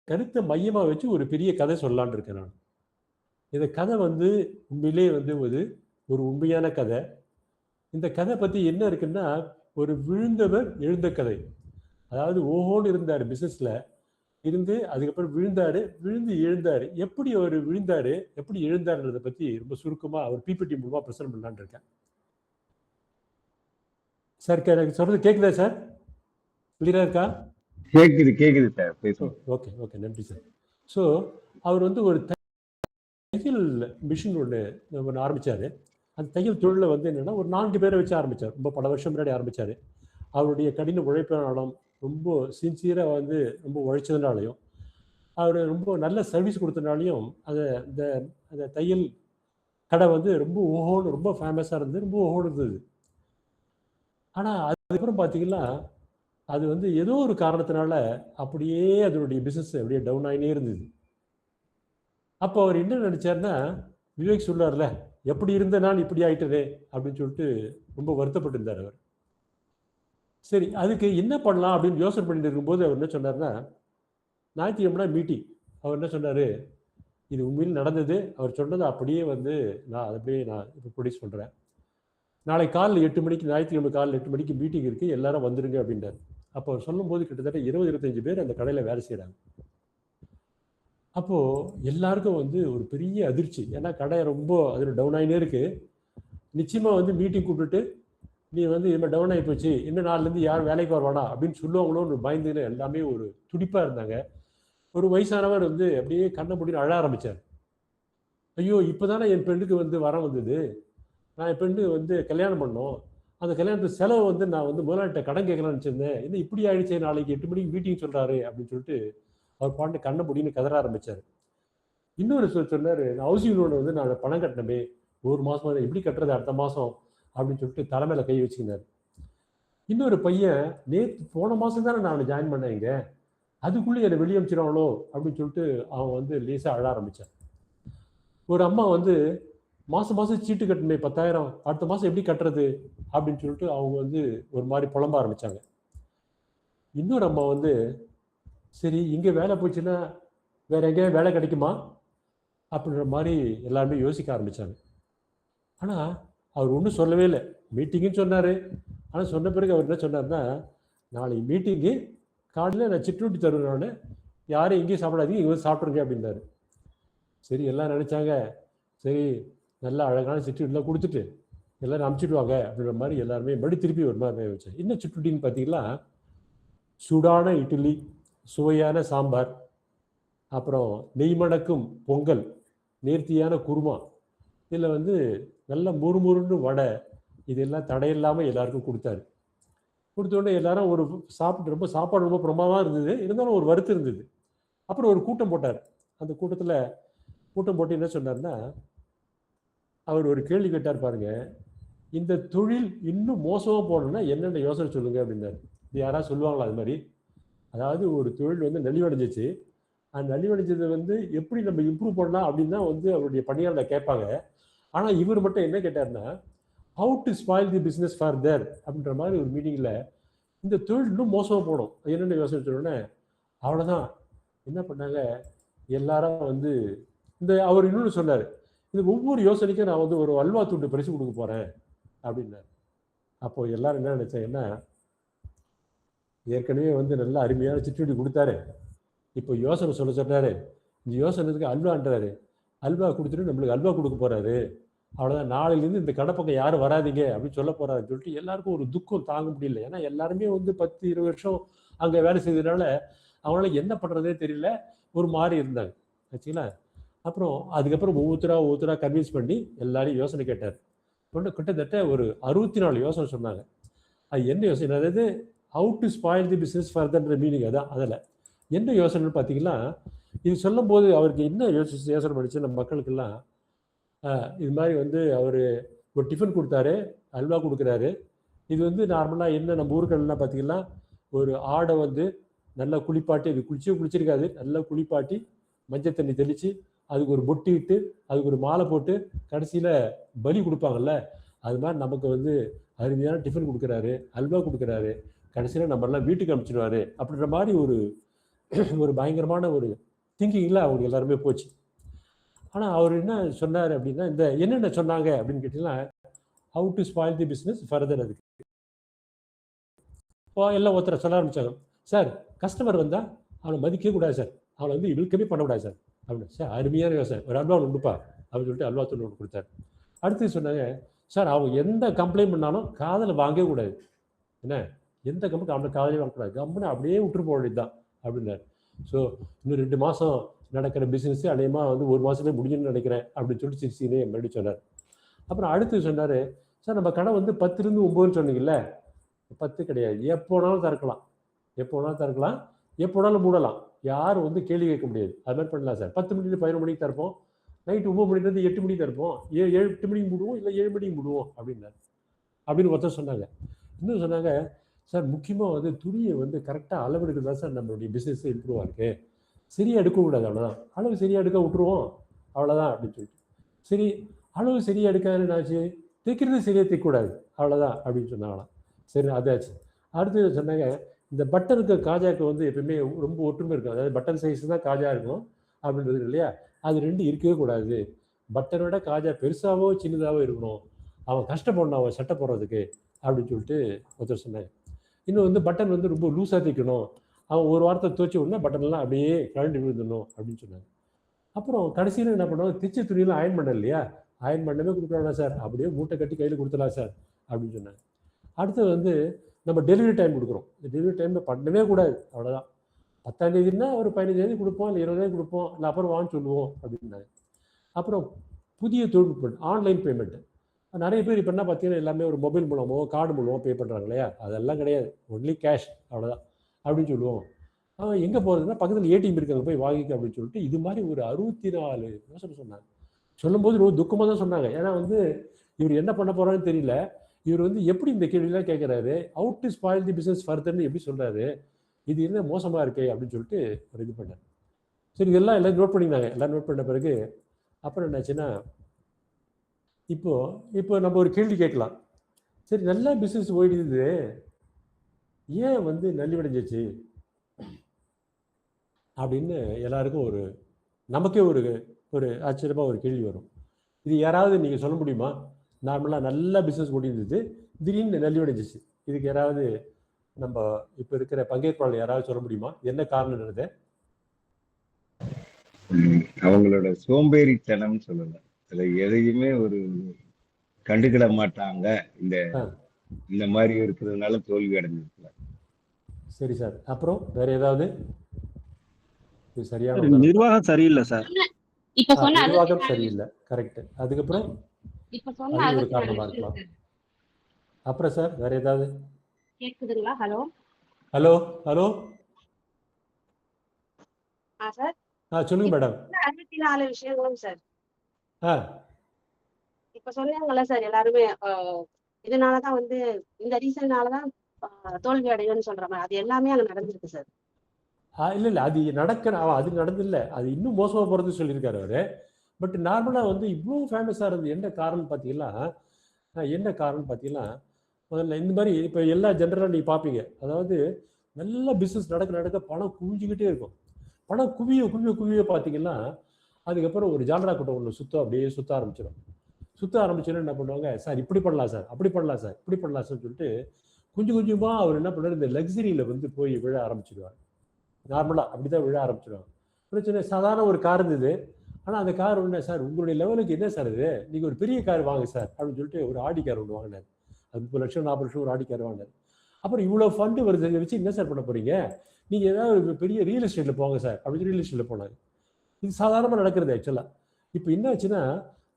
கருத்தை மையமாக வச்சு ஒரு பெரிய கதை சொல்லலான்னு இருக்கேன் நான். இந்த கதை வந்து உண்மையிலேயே வந்து ஒரு உண்மையான கதை. இந்த கதை பற்றி என்ன இருக்குன்னா, ஒரு விழுந்தவர் எழுந்த கதை. அதாவது ஓஹோன்னு இருந்தார் பிஸ்னஸில் இருந்து, அதுக்கப்புறம் விழுந்தாரு, விழுந்து எழுந்தாரு. எப்படி அவர் விழுந்தாரு, எப்படி எழுந்தாருன்றதை பற்றி ரொம்ப சுருக்கமாக அவர் பிபிடி மூலமாக பிரசன்ட் பண்ணலான்னு இருக்கேன். சார் எனக்கு சொல்றது கேட்குதா சார்? கிளியரா இருக்கா? கேக்குது சார், பேசுங்க. ஓகே ஓகே, நன்றி சார். ஸோ அவர் வந்து ஒரு தையல் மிஷின் ஒன்று ஆரம்பித்தார். அந்த தையல் தொழிலில் வந்து என்னென்னா ஒரு 4 பேரை வச்சு ஆரம்பித்தார். ரொம்ப பல வருஷம் முன்னாடி ஆரம்பித்தார். அவருடைய கடின உழைப்பினாலும், ரொம்ப சின்சியராக வந்து ரொம்ப உழைச்சதுனாலையும், அவர் ரொம்ப நல்ல சர்வீஸ் கொடுத்தனாலையும் அந்த தையல் கடை வந்து ரொம்ப ஓஹோன்னு ரொம்ப ஃபேமஸாக இருந்தது, ரொம்ப ஓஹோன்னு இருந்தது. ஆனால் அதுக்கப்புறம் பார்த்தீங்கன்னா, அது வந்து ஏதோ ஒரு காரணத்தினால அப்படியே அதனுடைய பிஸ்னஸ் அப்படியே டவுன் ஆகினே இருந்தது. அப்போ அவர் என்ன நினச்சார்னா, விவேக் சொல்லார்ல, எப்படி இருந்த நான் இப்படி ஆயிட்டதே அப்படின்னு சொல்லிட்டு ரொம்ப வருத்தப்பட்டு இருந்தார் அவர். சரி, அதுக்கு என்ன பண்ணலாம் அப்படின்னு யோசனை பண்ணிட்டு இருக்கும்போது அவர் என்ன சொன்னார்னா, ஞாயிற்றுக்கிழமை மீட்டிங். அவர் என்ன சொன்னார், இது உண்மையில் நடந்தது, அவர் சொன்னதை அப்படியே வந்து நான் இப்போ ப்ரொடியூஸ் பண்ணுறேன். நாளைக்கு காலையில் 8 மணிக்கு, ஞாயிற்றுக்கிழமை காலையில் 8 மணிக்கு மீட்டிங் இருக்குது, எல்லாரும் வந்துருங்க அப்படின்றார். அப்போ அவர் சொல்லும்போது கிட்டத்தட்ட 20-25 பேர் அந்த கடையில் வேலை செய்கிறாங்க. அப்போது எல்லாருக்கும் வந்து ஒரு பெரிய அதிர்ச்சி. ஏன்னா கடை ரொம்ப அதில் டவுன் ஆகினே இருக்குது. நிச்சயமாக வந்து மீட்டிங் கூப்பிட்டுட்டு, நீ வந்து இது மாதிரி டவுன் ஆகி போச்சு, இன்னும் நாள்லேருந்து யாரும் வேலைக்கு வருவானா அப்படின்னு சொல்லுவாங்களோன்னு பயந்துன்னு எல்லாமே ஒரு துடிப்பாக இருந்தாங்க. ஒரு வயசானவர் வந்து அப்படியே கண்ணை மூடின்னு அழ ஆரம்பித்தார். ஐயோ, இப்போ தானே என் பெண்ணுக்கு வந்து வரம் வந்தது, நான் என் பெண்ணு வந்து கல்யாணம் பண்ணோம், அந்த கல்யாணத்துக்கு செலவு வந்து நான் வந்து முதலாளிகிட்ட கடன் கேட்கலான்னு நினச்சிருந்தேன், இன்னும் இப்படி ஆயிடுச்சு, நாளைக்கு 8 மணிக்கு மீட்டிங் சொல்கிறாரு அப்படின்னு சொல்லிட்டு அவர் பாட்டு கண்ணை முடின்னு கதற ஆரம்பித்தார். இன்னொரு சொன்னார், நான் ஹவுசிங் லோனை வந்து நான் பணம் கட்டினமே, 1 மாதம் எப்படி கட்டுறது அடுத்த மாதம் அப்படின்னு சொல்லிட்டு தலைமையில கை வச்சுக்கினார். இன்னொரு பையன், போன மாதம் தானே நான் ஜாயின் பண்ணேன் இங்கே, அதுக்குள்ளே என்னை வெளியே அனுப்பிச்சிடுவாங்களோ அப்படின்னு சொல்லிட்டு அவன் வந்து லேசாக அழ ஆரம்பித்தான். ஒரு அம்மா வந்து மாதம் சீட்டு கட்டணுமே 10,000, அடுத்த மாதம் எப்படி கட்டுறது அப்படின்னு சொல்லிட்டு அவங்க வந்து ஒரு மாதிரி புலம்ப ஆரம்பித்தாங்க. இன்னொரு அம்மா வந்து, சரி இங்கே வேலை போச்சுன்னா வேற எங்கேயாவது வேலை கிடைக்குமா அப்படின்ற மாதிரி எல்லாருமே யோசிக்க ஆரம்பித்தாங்க. ஆனால் அவர் ஒன்றும் சொல்லவே இல்லை. மீட்டிங்குன்னு சொன்னார். ஆனால் சொன்ன பிறகு அவர் என்ன சொன்னார்னா, நாளைக்கு மீட்டிங்கு காலையில் நான் சிற்றுண்டி தருவேன், யாரும் எங்கேயும் சாப்பிடாதீங்க, இங்கே வந்து சாப்பிட்ருங்க அப்படின்னாரு. சரி, எல்லாம் நினச்சாங்க, சரி நல்லா அழகான சிற்றுண்டிலாம் கொடுத்துட்டு எல்லோரும் அனுப்பிச்சிடுவாங்க அப்படின்ற மாதிரி எல்லாருமே மறுபடி திருப்பி ஒரு மாதிரி வச்சேன். என்ன சிற்றுண்டின்னு பார்த்தீங்கன்னா, சூடான இட்லி, சுவையான சாம்பார், அப்புறம் நெய்மணக்கும் பொங்கல், நேர்த்தியான குருமா, இதில் வந்து நல்ல முறுமுறுன்னு வடை, இதெல்லாம் தடையில்லாமல் எல்லாருக்கும் கொடுத்தாரு. கொடுத்தோடனே எல்லாரும் ஒரு சாப்பிட்டு ரொம்ப சாப்பாடு ரொம்ப பிரமாதமாக இருந்தது, இருந்தாலும் ஒரு வருத்தம் இருந்தது. அப்புறம் ஒரு கூட்டம் போட்டார். அந்த கூட்டம் போட்டு என்ன சொன்னார்னா, அவர் ஒரு கேள்வி கேட்டார் பாருங்க, இந்த தொழில் இன்னும் மோசமாக போகணும்னா என்னென்ன யோசனை சொல்லுங்க அப்படின்னாரு. இது யாராவது சொல்லுவாங்களா அது மாதிரி? அதாவது ஒரு தொழில் வந்து நலிவடைஞ்சிச்சு, அந்த நலிவடைஞ்சதை வந்து எப்படி நம்ம இம்ப்ரூவ் பண்ணலாம் அப்படின்னு தான் வந்து அவருடைய பணியாளர் கேட்பாங்க. ஆனால் இவர் மட்டும் என்ன கேட்டார்னா, how to spoil the business further அப்படின்ற மாதிரி ஒரு மீட்டிங்கில், இந்த தொழில் இன்னும் மோசமாக போகணும் என்னென்ன யோசனை சொன்னோன்னே, அவ்வளோதான் என்ன பண்ணாங்க எல்லாரும் வந்து அவர் இன்னொன்று சொன்னார், இது ஒவ்வொரு யோசனைக்கும் நான் வந்து ஒரு அல்வா துண்டு பரிசு கொடுக்க போகிறேன் அப்படின்னாரு. அப்போ எல்லாரும் என்ன நினைச்சாங்கன்னா, ஏற்கனவே வந்து நல்ல அருமையான சிற்றுண்டி கொடுத்தாரு, இப்போ யோசனை சொன்னாரு, இந்த யோசனைக்கு அல்வான்றாரு, அல்வா கொடுத்துட்டு நம்மளுக்கு அல்வா கொடுக்க போறாரு, அவ்வளோதான், நாளையிலேருந்து இந்த கடை பக்கம் யாரும் வராதிங்க அப்படின்னு சொல்ல போறாருன்னு சொல்லிட்டு எல்லாருக்கும் ஒரு துக்கம் தாங்க முடியல. ஏன்னா எல்லாருமே வந்து 10-20 வருஷம் அங்கே வேலை செய்ததுனால அவங்களால என்ன பண்ணுறதே தெரியல, ஒரு மாதிரி இருந்தாங்க ஆச்சுங்களா. அப்புறம் அதுக்கப்புறம் ஒவ்வொருத்தரா கன்வின்ஸ் பண்ணி எல்லாரையும் யோசனை கேட்டார். கிட்டத்தட்ட ஒரு 64 யோசனை சொன்னாங்க. அது என்ன யோசனை, அதாவது how to spoil the business ஃபர்தர்ன்ற மீனிங் அதான். அதில் என்ன யோசனைன்னு பார்த்தீங்கன்னா, இது சொல்லும் போது அவருக்கு என்ன யோசனை பண்ணிச்சு, நம்ம மக்களுக்கெல்லாம் இது மாதிரி வந்து அவர் ஒரு டிஃபன் கொடுத்தாரு, அல்வா கொடுக்குறாரு. இது வந்து நார்மலாக என்ன நம்ம ஊருக்கள்லாம் பார்த்தீங்கன்னா, ஒரு ஆடை வந்து நல்லா குளிப்பாட்டி, அது குளிச்சிருக்காது, நல்லா குளிப்பாட்டி மஞ்சள் தண்ணி தெளித்து அதுக்கு ஒரு பொட்டி இட்டு அதுக்கு ஒரு மாலை போட்டு கடைசியில் பலி கொடுப்பாங்கல்ல, அது மாதிரி நமக்கு வந்து அருமையான டிஃபன் கொடுக்குறாரு, அல்வா கொடுக்குறாரு, கடைசியில் நம்மளாம் வீட்டுக்கு அனுப்பிச்சிடுவாரு அப்படின்ற மாதிரி ஒரு ஒரு பயங்கரமான ஒரு திங்கிங்கில் அவங்க எல்லாருமே போச்சு. ஆனால் அவர் என்ன சொன்னார் அப்படின்னா, இந்த என்னென்ன சொன்னாங்க அப்படின்னு கேட்டிங்கன்னா, how to spoil the business further. அதுக்கு இப்போ எல்லாம் ஒருத்தரை சொல்ல ஆரம்பித்தாங்க, சார் கஸ்டமர் வந்தால் அவனை மதிக்கவே கூடாது சார், அவனை வந்து வெல்கமே பண்ணக்கூடாது சார் அப்படின்னு. சார் அருமையான யோசனை, ஒரு அல்வா ஒன்று கொடுப்பா அப்படின்னு சொல்லிட்டு அல்வா தூள் ஒன்று கொடுத்தாரு. அடுத்து சொன்னாங்க, சார் அவங்க எந்த கம்ப்ளைண்ட் பண்ணாலும் காதில் வாங்கவே கூடாது, என்ன எந்த கம்பெனி அவனை காதலே வாங்கக்கூடாது, கம்பெனி அப்படியே விட்டுரு போக வேண்டியது தான் அப்படின்னாரு. ஸோ இன்னும் 2 மாதம் நடக்கிற பிஸ்னஸ் அநேகமாக வந்து 1 மாதமே முடிஞ்சுன்னு நினைக்கிறேன் அப்படின்னு சொல்லிட்டு சிரிச்சினே மறுபடியும் சொன்னார். அப்புறம் அடுத்து சொன்னார், சார் நம்ம கடை வந்து 10லேருந்து 9 சொன்னீங்கல்ல, 10 கிடையாது, எப்போ வேணாலும் திறக்கலாம், எப்போ வேணாலும் திறக்கலாம், எப்போ வேணாலும் மூடலாம், யாரும் வந்து கேள்வி கேட்க முடியாது, அது மாதிரி பண்ணலாம் சார். 10 மணிலேருந்து 11 மணிக்கு திறப்போம், நைட்டு 9 மணிலேருந்து 8 மணிக்கு திறப்போம், 8 மணிக்கு மூடுவோம், இல்லை 7 மணிக்கு மூடுவோம் அப்படின்னாரு. அப்படின்னு ஒருத்தர் சொன்னாங்க. இன்னும் சொன்னாங்க, சார் முக்கியமாக வந்து துணியை வந்து கரெக்டாக அளவெடுக்கிறது தான் சார் நம்மளுடைய பிஸ்னஸ் இம்ப்ரூவ் ஆகுது, சரியாக எடுக்கக்கூடாது, அவ்வளோதான், அளவு சரியாக எடுக்க விட்டுருவோம் அவ்வளோதான் அப்படின்னு சொல்லிட்டு. சரி அளவு சரியாக எடுக்காது என்னாச்சு, தைக்கிறது சரியாக தைக்கக்கூடாது அவ்வளோதான் அப்படின்னு சொன்னாங்களாம். சரி அதாச்சு. அடுத்து சொன்னாங்க, இந்த பட்டனுக்கு காஜாக்கு வந்து எப்பயுமே ரொம்ப ஒற்றுமை இருக்கும், அதாவது பட்டன் சைஸ் தான் காஜா இருக்கும் அப்படின்றது இல்லையா, அது 2 இருக்கவே கூடாது, பட்டனோட காஜா பெருசாவோ சின்னதாகவோ இருக்கணும், அவன் கஷ்டப்படணும் அவன் சட்டை போடுறதுக்கு அப்படின்னு சொல்லிட்டு ஒருத்தர் சொன்னாங்க. இன்னும் வந்து பட்டன் வந்து ரொம்ப லூஸாக தைக்கணும், அவன் ஒரு வாரத்தை துவச்சி விடனா பட்டன்லாம் அப்படியே கழண்டு விழுந்துடணும் அப்படின்னு சொன்னாங்க. அப்புறம் கடைசியில் என்ன பண்ணுவாங்க, தைச்ச துணியெல்லாம் அயன் பண்ண இல்லையா, அயன் பண்ணவே கொடுக்கலாம் சார், அப்படியே மூட்டை கட்டி கையில் கொடுத்துடலாம் சார் அப்படின்னு சொன்னாங்க. அடுத்தது வந்து நம்ம டெலிவரி டைம் கொடுக்குறோம், இந்த டெலிவரி டைமில் பண்ணவே கூடாது, அவ்வளோதான், 10ஆம் தேதினா ஒரு 15 தேதி கொடுப்போம், இல்லை 20 தேதி கொடுப்போம், இல்லை அப்புறம் வாங்க சொல்லுவோம் அப்படின்னாங்க. அப்புறம் புதிய தொழில்நுட்பம் ஆன்லைன் பேமெண்ட்டு, நிறைய பேர் இப்போ என்ன பார்த்தீங்கன்னா எல்லாமே ஒரு மொபைல் மூலமோ கார்டு மூலமோ பே பண்ணுறாங்க இல்லையா, அதெல்லாம் கிடையாது, ஒன்லி கேஷ் அவ்வளோதான் அப்படின்னு சொல்லுவோம். எங்கே போகிறதுனா பக்கத்தில் ஏடிஎம் இருக்காங்க போய் வாங்கிக்க அப்படின்னு சொல்லிட்டு இது மாதிரி ஒரு 64 யோசனை சொன்னாங்க. சொல்லும்போது ரொம்ப துக்கமாக தான் சொன்னாங்க. ஏன்னா வந்து இவர் என்ன பண்ண போகிறான்னு தெரியல, இவர் வந்து எப்படி இந்த கேள்வியெல்லாம் கேட்குறாரு, how to spoil the business ஃபர்தர்னு எப்படி சொல்கிறாரு, இது என்ன மோசமாக இருக்கே அப்படின்னு சொல்லிட்டு ஒரு இது பண்ணார். சரி இதெல்லாம் எல்லாம் நோட் பண்ணிக்கிறாங்க. எல்லாம் நோட் பண்ண பிறகு அப்புறம் என்னாச்சுன்னா, இப்போ நம்ம ஒரு கேள்வி கேட்கலாம், சரி நல்லா பிஸ்னஸ் ஓடிடுது, ஏன் வந்து நலிவடைஞ்சிச்சு அப்படின்னு எல்லாருக்கும் ஒரு நமக்கே ஒரு ஒரு ஆச்சரியமாக ஒரு கேள்வி வரும். இது யாராவது நீங்கள் சொல்ல முடியுமா, நார்மலாக நல்லா பிஸ்னஸ் ஓடிடுது திடீர்னு நலிவடைஞ்சிச்சு, இதுக்கு யாராவது நம்ம இப்போ இருக்கிற பங்கேற்பாளர் யாராவது சொல்ல முடியுமா, என்ன காரணம் என்னது? அவங்களோட சோம்பேறித்தனம் சொல்லலாம், அதுல எதையுமே ஒரு கண்டுக்கிட மாட்டாங்க, இந்த மாதிரி இருக்கிறதுனால தோல்வி அடைஞ்சிருக்கலாம். சரி சார், அப்புறம் வேற ஏதாவது? சரியான நிர்வாகம் சரியில்லை சார், நிர்வாகம் சரியில்லை, கரெக்ட். அதுக்கப்புறம் அது ஒரு காரணமா இருக்கலாம். அப்புறம் சார் வேற ஏதாவது கேக்குதுங்களா? ஹலோ ஹலோ ஹலோ சார், சொல்லுங்க மேடம். 64 விஷயங்களும் சார் இப்ப சொன்னாங்கல்ல சார், எல்லாருமே இதனாலதான் வந்து இந்த ரீசன்னாலதான் தோல்வி அடையும்னு சொல்ற மாதிரி அது எல்லாமே அங்க நடந்திருக்கு சார். இல்லை அது அது நடந்தில்லை, அது இன்னும் மோசமாக போகிறது சொல்லியிருக்காரு அவர். பட் நார்மலாக வந்து இவ்வளோ ஃபேமஸாக இருந்தது என்ன காரணம் பார்த்தீங்கன்னா முதல்ல இந்த மாதிரி இப்போ எல்லா ஜென்ரலாக நீங்கள் பார்ப்பீங்க, அதாவது நல்ல பிஸ்னஸ் நடக்க பணம் குவிஞ்சிக்கிட்டே இருக்கும். பணம் குவிய பார்த்தீங்கன்னா அதுக்கப்புறம் ஒரு ஜாலரா கூட்டம் ஒன்று அப்படியே சுற்ற ஆரம்பிச்சிடும். என்ன பண்ணுவாங்க, சார் இப்படி பண்ணலாம் சார், அப்படி பண்ணலாம் சார், இப்படி பண்ணலாம் சார் சொல்லிட்டு கொஞ்சமாக அவர் என்ன பண்ணுறாரு, இந்த லக்ஸரியில் வந்து போய் விழ ஆரம்பிச்சிடுவார். நார்மலாக அப்படி தான் விழ ஆரம்பிச்சிடுவாங்க. பிரச்சனை சாதாரண ஒரு கார் இருந்தது, ஆனால் அந்த கார் ஒன்று, சார் உங்களுடைய லெவலுக்கு என்ன சார் இது, நீங்கள் ஒரு பெரிய கார் வாங்க சார் அப்படின்னு சொல்லிட்டு ஒரு ஆடி கார் ஒன்று வாங்கினார். அது 30 லட்சம் 40 லட்சம் ஒரு ஆடி கார் வாங்கினார். அப்புறம் இவ்வளோ ஃபண்டு வருது வச்சு என்ன சார் பண்ண போகிறீங்க, நீங்கள் ஏதாவது ஒரு பெரிய ரியல் எஸ்டேட்டில் போங்க சார் அப்படின்னு ரியல் எஸ்டேட்டில் போனாங்க. இது சாதாரணமாக நடக்கிறது ஆக்சுவலாக. இப்போ என்ன ஆச்சுன்னா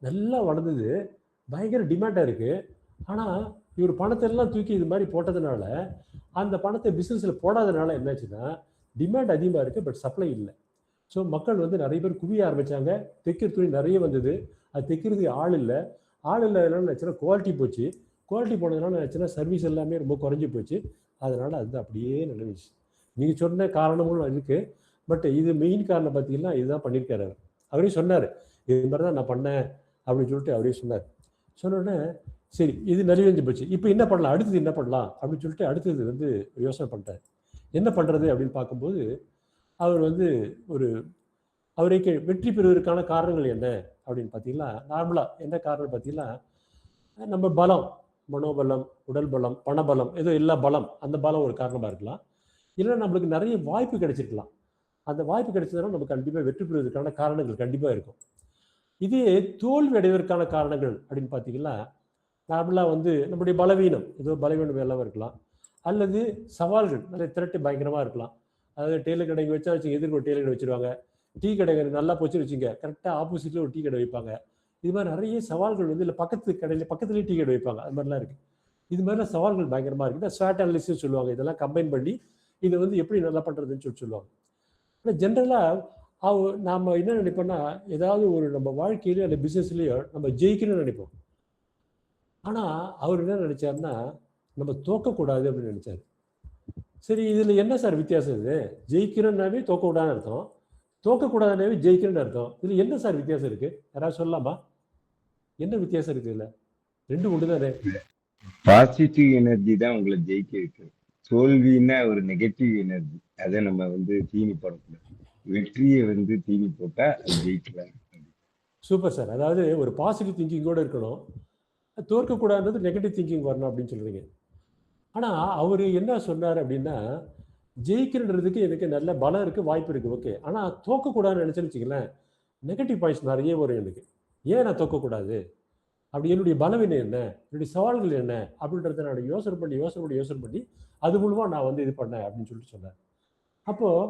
நல்லா வளர்ந்தது, பயங்கர டிமாண்டாக இருக்குது. ஆனால் இவர் பணத்தை எல்லாம் தூக்கி இது மாதிரி போட்டதுனால, அந்த பணத்தை பிஸ்னஸில் போடாதனால என்னாச்சுன்னா டிமாண்ட் அதிகமாக இருக்குது, பட் சப்ளை இல்லை. ஸோ மக்கள் வந்து நிறைய பேர் குவிய ஆரம்பித்தாங்க, தைக்கிற துணி நிறைய வந்தது, அது தைக்கிறதுக்கு ஆள் இல்லாதனால நினச்சுன்னா குவாலிட்டி போச்சு, குவாலிட்டி போனதுனால நினச்சுன்னா சர்வீஸ் எல்லாமே ரொம்ப குறைஞ்சி போச்சு. அதனால் அது அப்படியே நடந்துச்சு. நீங்கள் சொன்ன காரணமும் இருக்குது, பட் இது மெயின் காரணம் பார்த்தீங்கன்னா இதுதான் பண்ணியிருக்காரு. அவரே சொன்னார், இது மாதிரி தான் நான் பண்ணேன் அப்படின்னு சொல்லிட்டு அவரே சொன்னார். சொன்னோடனே சரி இது நலிவடைஞ்சு போச்சு, இப்போ என்ன பண்ணலாம், அடுத்தது என்ன பண்ணலாம் அப்படின்னு சொல்லிட்டு அடுத்தது வந்து யோசனை பண்ணிட்டார். என்ன பண்ணுறது அப்படின்னு பார்க்கும்போது அவர் வந்து ஒரு அவருக்கு வெற்றி பெறுவதற்கான காரணங்கள் என்ன அப்படின்னு பார்த்தீங்கன்னா, நார்மலாக என்ன காரணம் பார்த்தீங்கன்னா, நம்ம பலம், மனோபலம், உடல் பலம், பணபலம், ஏதோ எல்லா பலம், அந்த பலம் ஒரு காரணமாக இருக்கலாம். இல்லைன்னா நம்மளுக்கு நிறைய வாய்ப்பு கிடைச்சிருக்கலாம். அந்த வாய்ப்பு கிடைச்சதுன்னா நம்ம கண்டிப்பாக வெற்றி பெறுவதற்கான காரணங்கள் கண்டிப்பாக இருக்கும். இதே தோல்வி அடைவதற்கான காரணங்கள் அப்படின்னு பார்த்தீங்கன்னா, நார்மலாக வந்து நம்முடைய பலவீனம், ஏதோ பலவீனம் எல்லாம் இருக்கலாம். அல்லது சவால்கள், நிறைய திரட்டு பயங்கரமாக இருக்கலாம். அதாவது டெய்லர் கடைக்கு வச்சா வச்சு எதிர்க்கு ஒரு டெய்லர் கடை வச்சிருவாங்க. டீ கடை நல்லா போச்சுன்னு வச்சுங்க, கரெக்டாக ஆப்போசிட்டில் ஒரு டீ கடை வைப்பாங்க. இது மாதிரி நிறைய சவால்கள் வந்து இல்லை பக்கத்து கடையில் பக்கத்துலேயே டீ கடை வைப்பாங்க. அது மாதிரிலாம் இருக்குது. இது மாதிரிலாம் சவால்கள் பயங்கரமாக இருக்குது. ஸ்வாட் அனாலிசிஸ் சொல்லுவாங்க. இதெல்லாம் கம்பைன் பண்ணி இதை வந்து எப்படி நல்லா பண்ணுறதுன்னு சொல்லுவாங்க. ஆனால் ஜென்ரலாக நாம் என்ன நினைப்போம்னா, ஏதாவது ஒரு நம்ம வாழ்க்கையிலையோ அந்த பிஸ்னஸ்லேயோ நம்ம ஜெயிக்கணும்னு நினைப்போம். ஆனால் அவர் என்ன நினைச்சாருன்னா, நம்ம தோக்கக்கூடாது அப்படின்னு நினைச்சாரு. சரி, இதில் என்ன சார் வித்தியாசம்? இது ஜெயிக்கிறோன்னாவே தோக்கக்கூடாதுன்னு அர்த்தம், தோக்கக்கூடாதுனாவே ஜெயிக்கணும்னு அர்த்தம். இதில் என்ன சார் வித்தியாசம் இருக்குது? யாராவது சொல்லலாமா? என்ன வித்தியாசம் இருக்குது இதில்? ரெண்டு ஒன்று தானே. பாசிட்டிவ் எனர்ஜி தான் உங்களை ஜெயிக்க இருக்கு. தோல்வின்னா ஒரு நெகட்டிவ் எனர்ஜி, அதை நம்ம வந்து தீனி போடக்கூடாது. வெற்றியை வந்து தீனி போட்டா அது ஜெயிக்கலாம். Super sir. அதாவது ஒரு பாசிட்டிவ் திங்கிங்கோட இருக்கணும், தோற்கக்கூடாதுன்றது நெகட்டிவ் திங்கிங் வரணும் அப்படின்னு சொல்றீங்க. ஆனால் அவர் என்ன சொன்னார் அப்படின்னா, ஜெயிக்கிறதுக்கு எனக்கு நல்ல பலம் இருக்குது, வாய்ப்பு இருக்குது, ஓகே. ஆனால் தோக்கக்கூடாதுன்னு நினச்சேன்னு வச்சுங்களேன், நெகட்டிவ் பாயிண்ட்ஸ் நிறைய வரும் எனக்கு. ஏன் நான் தோக்கக்கூடாது? அப்படி என்னுடைய பலவீனம் என்ன, என்னுடைய சவால்கள் என்ன அப்படின்றத நான் யோசனை பண்ணி அது மூலமாக நான் வந்து இது பண்ணேன் அப்படின்னு சொல்லிட்டு சொன்னேன். அப்போது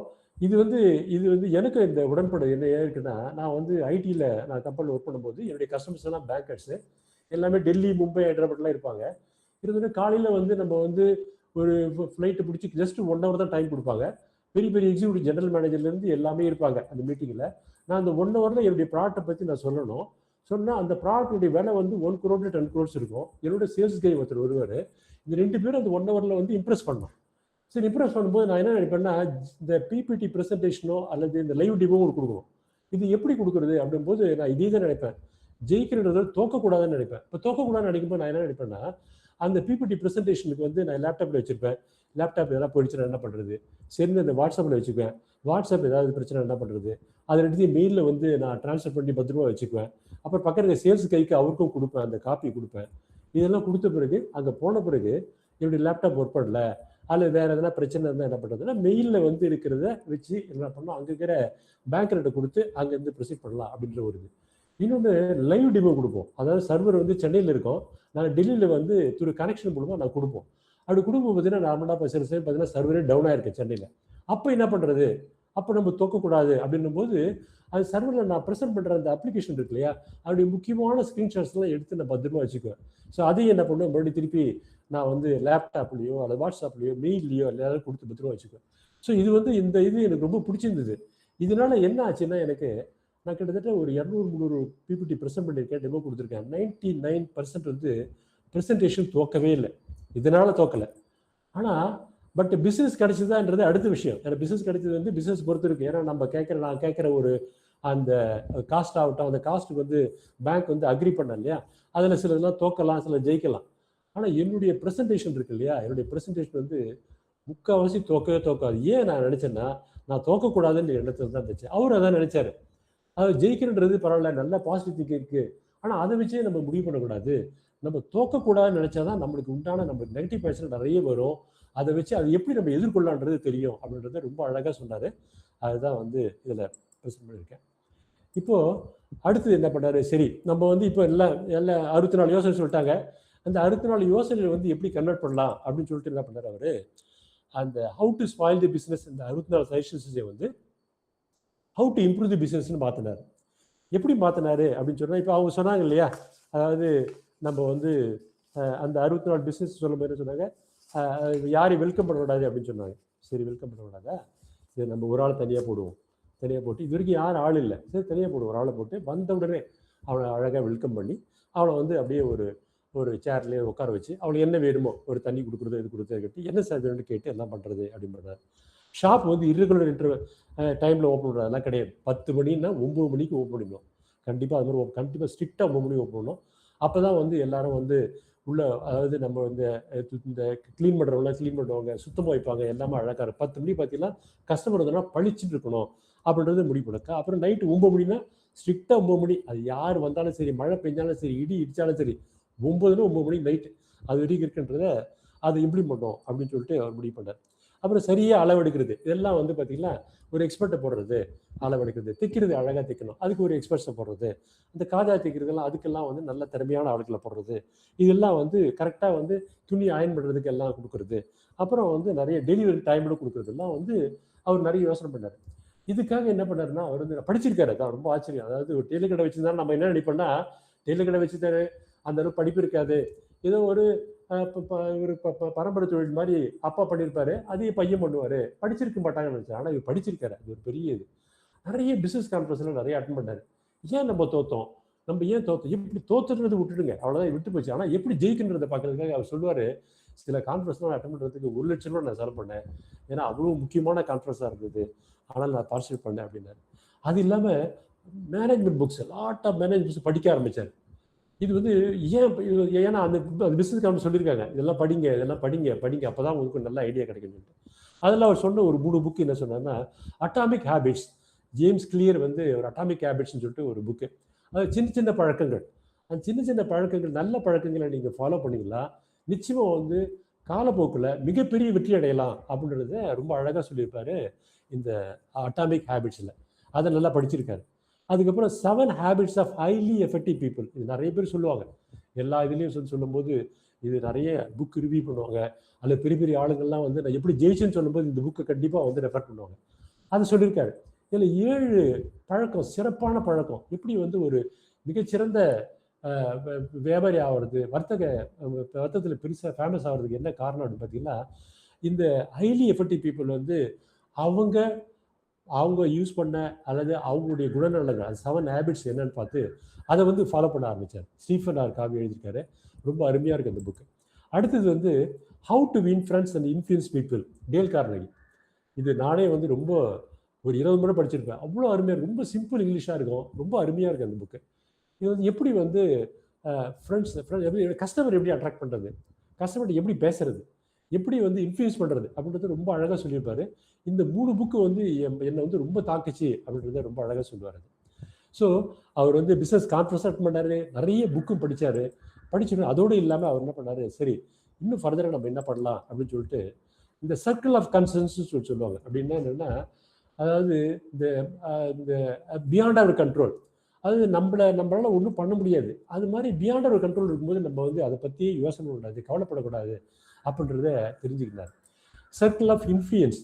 இது வந்து எனக்கு இந்த உடன்பாடு என்ன இருக்குன்னா, நான் வந்து ஐடியில் நான் கம்பெனியில் ஒர்க் பண்ணும்போது என்னுடைய கஸ்டமர்ஸ் எல்லாம் பேங்கர்ஸு எல்லாமே டெல்லி, மும்பை, ஹைதராபாத்லாம் இருப்பாங்க. இருந்தோடனே காலையில் வந்து நம்ம வந்து ஒரு ஃப்ளைட்டு பிடிச்சி ஜஸ்ட் 1 hour தான் டைம் கொடுப்பாங்க. பெரிய பெரிய எக்ஸிக்யூட்டிவ் ஜெனரல் மேனேஜர்லேருந்து எல்லாமே இருப்பாங்க அந்த மீட்டிங்கில். நான் அந்த 1 hourல என்னுடைய ப்ராடக்ட்டை பற்றி நான் சொல்லணும். சொன்னால் அந்த ப்ராடக்ட்டுடைய விலை வந்து 1 crore to 10 crores இருக்கும். என்னோட சேல்ஸ் கை ஒருத்தர் வருவார். இந்த 2 பேரும் அந்த 1 hourல வந்து இம்ப்ரெஸ் பண்ணணும். சரி, இம்ப்ரெஸ் பண்ணும்போது நான் என்ன நினைப்பேன்னா, இந்த பிபிடி ப்ரெசன்டேஷனோ அல்லது இந்த லைவ் டிமோ கொடுக்கணும். இது எப்படி கொடுக்குறது அப்படின்போது நான் இதே தான் நினைப்பேன். ஜெயிக்கிறது தோக்கக்கூடாதுன்னு நினைப்பேன். இப்போ தோக்கக்கூடாதுன்னு நினைக்கும்போது நான் என்ன நினைப்பேன்னா, அந்த பிபிடி ப்ரெசன்டேஷனுக்கு வந்து நான் லேப்டாப்பில் வச்சுருப்பேன். லேப்டாப் எதாவது போயிடுச்சுன்னா என்ன பண்ணுறது? சரி, அந்த வாட்ஸ்அப்பில் வச்சுக்குவேன். வாட்ஸ்அப் ஏதாவது பிரச்சனை என்ன பண்ணுறது? அதை எடுத்து மெயிலில் வந்து நான் ட்ரான்ஸ்ஃபர் பண்ணி பத்திரமா வச்சுக்குவேன். அப்புறம் பக்கத்தில் சேல்ஸ் கைக்கு அவருக்கும் கொடுப்பேன், அந்த காப்பி கொடுப்பேன். இதெல்லாம் கொடுத்த பிறகு அங்கே போன பிறகு என்னுடைய லேப்டாப் ஒர்க் பண்ணல அல்லது வேறு எதனா பிரச்சனை இருந்தால் என்ன பண்ணுறதுன்னா, மெயிலில் வந்து இருக்கிறத வச்சு என்ன பண்ணோம், அங்கே இருக்கிற பேங்க்கிட்ட கொடுத்து அங்கேருந்து ப்ரொசீட் பண்ணலாம் அப்படின்ற ஒரு இது. இன்னொன்று லைவ் டிமோ கொடுப்போம். அதாவது சர்வர் வந்து சென்னையில் இருக்கும், நாங்கள் டெல்லியில் வந்து திரு கனெக்ஷன் மூலமாக நான் கொடுப்போம். அப்படி கொடுக்கும்போது பார்த்தீங்கன்னா நார்மலாக இப்போ சில சமயம் பார்த்தீங்கன்னா சர்வரே டவுன் ஆயிருக்கு சென்னையில். அப்போ என்ன பண்ணுறது? அப்போ நம்ம தோக்கக்கூடாது அப்படின்னும் போது அது சர்வரில் நான் ப்ரெசென்ட் பண்ணுற அந்த அப்ளிகேஷன் இருக்கு இல்லையா, அப்படி முக்கியமான ஸ்க்ரீன்ஷாட்ஸ்லாம் எடுத்து நான் பத்திரமா வச்சுக்குவேன். ஸோ அதையும் என்ன பண்ணுவேன், மறுபடியும் திருப்பி நான் வந்து லேப்டாப்லேயோ அல்லது வாட்ஸ்அப்லேயோ மெயில்லையோ எல்லாரும் கொடுத்து பத்திரமா வச்சுக்குவேன். ஸோ இது வந்து இந்த இது எனக்கு ரொம்ப பிடிச்சிருந்தது. இதனால என்ன ஆச்சுன்னா, எனக்கு நான் கிட்டத்தட்ட ஒரு 200-300 பிபிடி ப்ரெசென்ட் பண்ணியிருக்கேன், டெமோ கொடுத்துருக்கேன். 99% வந்து ப்ரெசன்டேஷன் தோக்கவே இல்லை. இதனால தோக்கலை. ஆனால் பட் பிஸ்னஸ் கிடைச்சதான்றது அடுத்த விஷயம். ஏன்னா பிஸ்னஸ் கிடைச்சது வந்து பிஸ்னஸ் பொறுத்து இருக்கு. ஏன்னா நான் கேட்குற ஒரு அந்த காஸ்ட் ஆகட்டும், அந்த காஸ்ட்டுக்கு வந்து பேங்க் வந்து அக்ரி பண்ண இல்லையா, அதில் சிலதெல்லாம் தோக்கலாம், சில ஜெயிக்கலாம். ஆனால் என்னுடைய ப்ரெசன்டேஷன் இருக்கு இல்லையா, என்னுடைய ப்ரெசன்டேஷன் வந்து முக்கால்வாசி தோக்கவே தோக்காது. ஏன் நான் நினச்சேன்னா, நான் தோக்கக்கூடாதுன்னு எண்ணத்தில் தான் இருந்துச்சு. அவர் அதான் நினைச்சாரு. அது ஜெயிக்கிறன்றது பரவாயில்ல, நல்ல பாசிட்டிவ் திங்கிங் இருக்கு, ஆனால் அதை வச்சே நம்ம முடிவு பண்ணக்கூடாது. நம்ம தோக்கக்கூடாதுன்னு நினைச்சாதான் நம்மளுக்கு உண்டான நம்மளுக்கு நெகட்டிவ் பாயிண்ட்ஸ் நிறைய வரும். அதை வச்சு அதை எப்படி நம்ம எதிர்கொள்ளலான்றது தெரியும் அப்படின்றத ரொம்ப அழகாக சொன்னார். அதுதான் வந்து இதில் ப்ரெசென்ட் பண்ணியிருக்கேன். இப்போது அடுத்தது என்ன பண்ணாரு? சரி, நம்ம வந்து இப்போ எல்லாம் 64 யோசனை சொல்லிட்டாங்க. அந்த 64 யோசனையை வந்து எப்படி கன்வெர்ட் பண்ணலாம் அப்படின்னு சொல்லிட்டு என்ன பண்ணார் அவர், அந்த how to spoil the business, இந்த 64 சஜஷன்ஸை வந்து ஹவு டு இம்ப்ரூவ் தி பிஸ்னஸ்ன்னு மாற்றினார். எப்படி மாற்றினாரு அப்படின்னு சொன்னால், இப்போ அவங்க சொன்னாங்க இல்லையா, அதாவது நம்ம வந்து அந்த 64 பிஸ்னஸ் சொல்லும் போது சொன்னாங்க, யாரையும் வெல்கம் பண்ணக்கூடாது அப்படின்னு சொன்னாங்க. சரி, வெல்கம் பண்ணக்கூடாதா, சரி நம்ம ஒரு ஆள் தனியாக போடுவோம். தனியாக போட்டு இது வரைக்கும் யாரும் ஆள் இல்லை, சரி தனியாக போடுவோம். ஒரு ஆளை போட்டு வந்த உடனே அவளை அழகாக வெல்கம் பண்ணி அவளை வந்து அப்படியே ஒரு சேர்லேயே உட்கார வச்சு அவளுக்கு என்ன வேணுமோ, ஒரு தண்ணி கொடுக்குறது, இது கொடுத்து கட்டி என்ன சார் வேணும்னு கேட்டு எல்லாம் பண்ணுறது அப்படின்றாரு. ஷாப் வந்து இர்ரெகுலர் டைமில் ஓப்பன் பண்ணுறது அதெல்லாம் கிடையாது. 10 மணின்னா 9 மணிக்கு ஓப்பன் பண்ணிடணும். கண்டிப்பாக அது மாதிரி கண்டிப்பாக ஸ்ட்ரிக்டாக 9 மணிக்கு ஓப்பன் பண்ணணும். அப்போ தான் வந்து எல்லாரும் வந்து உள்ள, அதாவது நம்ம இந்த க்ளீன் பண்ணுறவங்க சுத்தமாக வைப்பாங்க, எல்லாமே அழகாக இருக்கும். 10 மணி பார்த்தீங்கன்னா கஸ்டமர் வந்தோன்னா பளிச்சுட்டு இருக்கணும் அப்படின்றது முடிவு பண்ணுங்க. அப்புறம் நைட்டு 9 மணினா ஸ்ட்ரிக்டாக 9 மணி, அது யார் வந்தாலும் சரி, மழை பெஞ்சாலும் சரி, இடி இடித்தாலும் சரி, 9னா 9 மணி நைட்டு அது வரைக்கும் இருக்குன்றத அதை இம்ப்ளிமெண்ட் பண்ணோம் அப்படின்னு சொல்லிட்டு அவர் முடிவு பண்ணார். அப்புறம் சரியாக அளவெடுக்கிறது, இதெல்லாம் பார்த்தீங்கன்னா ஒரு எக்ஸ்பர்ட்டை போடுறது, அளவெடுக்கிறது, தைக்கிறது அழகாக தைக்கணும், அதுக்கு ஒரு எக்ஸ்பர்ட்ஸை போடுறது, இந்த காஜா தைக்கிறதுலாம் அதுக்கெல்லாம் நல்ல திறமையான ஆளுக்களை போடுறது, இதெல்லாம் கரெக்டாக துணி அயன் பண்ணுறதுக்கு எல்லாம் கொடுக்குறது, அப்புறம் நிறைய டெலிவரி டைமோட கொடுக்குறதுலாம் அவர் நிறைய யோசனை பண்ணார். இதுக்காக என்ன பண்ணாருன்னா, அவர் படிச்சிருக்காரு. அதான் ரொம்ப ஆச்சரியம். அதாவது ஒரு டெய்லர் கடை வச்சிருந்தா நம்ம என்ன நினைப்போம்னா, டெய்லர் கடை வச்சுட்டாரு, அந்த அளவு படிப்பு இருக்காது, ஏதோ ஒரு பரம்பரை தொழில் மாதிரி அப்பா பண்ணியிருப்பாரு, அதையும் பையன் பண்ணுவாரு, படிச்சிருக்க மாட்டாங்கன்னு நினைச்சேன். ஆனால் இவர் படிச்சிருக்காரு, அது ஒரு பெரிய இது. நிறைய பிசினஸ் கான்ஃபரன்ஸ்ல நிறைய அட்டன் பண்ணாரு. ஏன் நம்ம தோத்தோம், நம்ம ஏன் தோத்தோம், எப்படி தோத்துறது விட்டுடுங்க, அவ்வளோதான் விட்டு போச்சு. ஆனால் எப்படி ஜெயிக்கின்றதை பார்க்கறதுக்காக அவர் சொல்லுவார், சில கான்ஃபரன்ஸ்லாம் அட்டன் பண்ணுறதுக்கு 1 லட்சம் ரூபா நான் செலவு பண்ணேன், ஏன்னா அவ்வளோ முக்கியமான கான்ஃபரன்ஸாக இருந்தது, ஆனால் நான் பார்ட்டிசிபேட் பண்ணேன் அப்படின்னாரு. அது இல்லாமல் management books, lot of management books படிக்க ஆரம்பித்தார். இது ஏன்னா அந்த பிஸ்னஸ் கம்பெனி சொல்லியிருக்காங்க, இதெல்லாம் படிங்க, இதெல்லாம் படிங்க அப்போ தான் உங்களுக்கு நல்ல ஐடியா கிடைக்கும் சொல்லிட்டு. அதில் அவர் சொன்ன ஒரு 3 புக்கு என்ன சொன்னார்னா, அட்டாமிக் ஹேபிட்ஸ், ஜேம்ஸ் கிளியர் ஒரு அட்டாமிக் ஹேபிட்ஸ்ன்னு சொல்லிட்டு ஒரு புக்கு. அது சின்ன சின்ன பழக்கங்கள், அந்த சின்ன சின்ன பழக்கங்கள், நல்ல பழக்கங்களை நீங்கள் ஃபாலோ பண்ணிக்கலாம், நிச்சயமாக காலப்போக்கில் மிகப்பெரிய வெற்றி அடையலாம் அப்படின்றத ரொம்ப அழகாக சொல்லியிருப்பாரு இந்த அட்டாமிக் ஹேபிட்ஸில். அதை நல்லா படிச்சிருக்காரு. அதுக்கப்புறம் 7 habits of highly effective people, இது நிறைய பேர் சொல்லுவாங்க, எல்லா இதுலேயும் சொல்லும்போது இது நிறைய புக் ரிவ்யூ பண்ணுவாங்க, அதில் பெரிய பெரிய ஆளுங்கள்லாம் நான் எப்படி ஜெயிச்சேன்னு சொல்லும்போது இந்த புக்கை கண்டிப்பாக ரெஃபர் பண்ணுவாங்க. அதை சொல்லியிருக்காரு. இதில் 7 பழக்கம், சிறப்பான பழக்கம், எப்படி ஒரு மிகச்சிறந்த வியாபாரி ஆகிறது, வர்த்தகத்தில் பெருசாக ஃபேமஸ் ஆகிறதுக்கு என்ன காரணம் அப்படின்னு பார்த்தீங்கன்னா, இந்த ஹைலி எஃபெக்டிவ் பீப்புள் அவங்க யூஸ் பண்ண அல்லது அவங்களுடைய குணநலங்கள், அது 7 ஹேபிட்ஸ் என்னன்னு பார்த்து அதை ஃபாலோ பண்ண ஆரம்பித்தார். ஸ்டீஃபன் ஆர் காவி எழுதியிருக்காரு, ரொம்ப அருமையாக இருக்குது அந்த புக்கு. அடுத்தது how to win friends and influence people, Dale Carnegie. இது நானே ரொம்ப ஒரு 20 முறை படிச்சிருப்பேன், அவ்வளோ அருமையாக இருக்கும், ரொம்ப சிம்பிள் இங்கிலீஷாக இருக்கும், ரொம்ப அருமையாக இருக்குது அந்த புக்கு. இது எப்படி ஃப்ரெண்ட்ஸ் எப்படி கஸ்டமர் எப்படி அட்ராக்ட் பண்ணுறது, கஸ்டமர்கிட்ட எப்படி பேசுறது, எப்படி இன்ஃப்ளூயன்ஸ் பண்ணுறது அப்படின்றது ரொம்ப அழகாக சொல்லியிருப்பாரு. இந்த 3 புக்கு என்னை ரொம்ப தாக்குச்சு அப்படின்றத ரொம்ப அழகாக சொல்லுவார். ஸோ அவர் பிஸ்னஸ் கான்ஃபரன்ஸ் அட்டன் பண்ணாரு, நிறைய புக்கும் படித்தார். படிச்சுட்டு அதோடு இல்லாமல் அவர் என்ன பண்ணார், சரி இன்னும் ஃபர்தராக நம்ம என்ன பண்ணலாம் அப்படின்னு சொல்லிட்டு இந்த சர்க்கிள் ஆஃப் கன்சர்ன்ஸ் சொல்லுவாங்க. அப்படின்னா என்னென்னா, அதாவது இந்த பியாண்ட் அவர் கண்ட்ரோல், அதாவது நம்மளால ஒன்றும் பண்ண முடியாது, அது மாதிரி பியாண்ட் அவர் கண்ட்ரோல் இருக்கும்போது நம்ம அதை பற்றி யோசனை பண்ணக்கூடாது, கவலைப்படக்கூடாது அப்படின்றத தெரிஞ்சுக்கிட்டார். சர்க்கிள் ஆஃப் இன்ஃப்ளூயன்ஸ்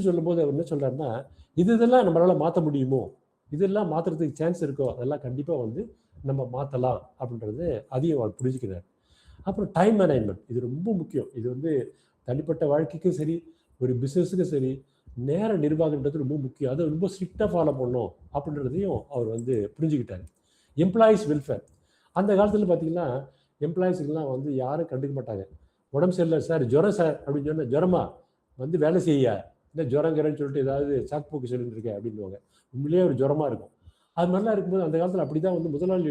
சொல்லும்போது அவர் என்ன சொல்கிறாருன்னா, இதெல்லாம் நம்மளால் மாற்ற முடியுமோ, இதெல்லாம் மாற்றுறதுக்கு சான்ஸ் இருக்கோ, அதெல்லாம் கண்டிப்பாக நம்ம மாற்றலாம் அப்படின்றது அதையும் அவர் புரிஞ்சுக்கிறார். அப்புறம் டைம் மேனேஜ்மெண்ட், இது ரொம்ப முக்கியம். இது தனிப்பட்ட வாழ்க்கைக்கும் சரி, ஒரு பிஸ்னஸுக்கும் சரி, நேர நிர்வாகன்றது ரொம்ப முக்கியம். அதை ரொம்ப ஸ்ட்ரிக்டாக ஃபாலோ பண்ணணும் அப்படின்றதையும் அவர் புரிஞ்சுக்கிட்டார். எம்ப்ளாயீஸ் வெல்ஃபேர், அந்த காலத்தில் பார்த்தீங்கன்னா எம்ப்ளாயீஸுக்கெல்லாம் யாரும் கண்டுக்க மாட்டாங்க. உடம்பு சரியில்லை சார், ஜுரம் சார் அப்படின்னு சொன்னால், ஜுரமா வேலை செய்ய, இல்லை ஜுரங்கிறேன்னு சொல்லிட்டு ஏதாவது சாக்கு சொல்லிட்டு இருக்கேன் அப்படின்வாங்க. உண்மையிலேயே ஒரு ஜுரமாக இருக்கும். அது மாதிரிலாம் இருக்கும்போது அந்த காலத்தில் அப்படி தான் முதலாளி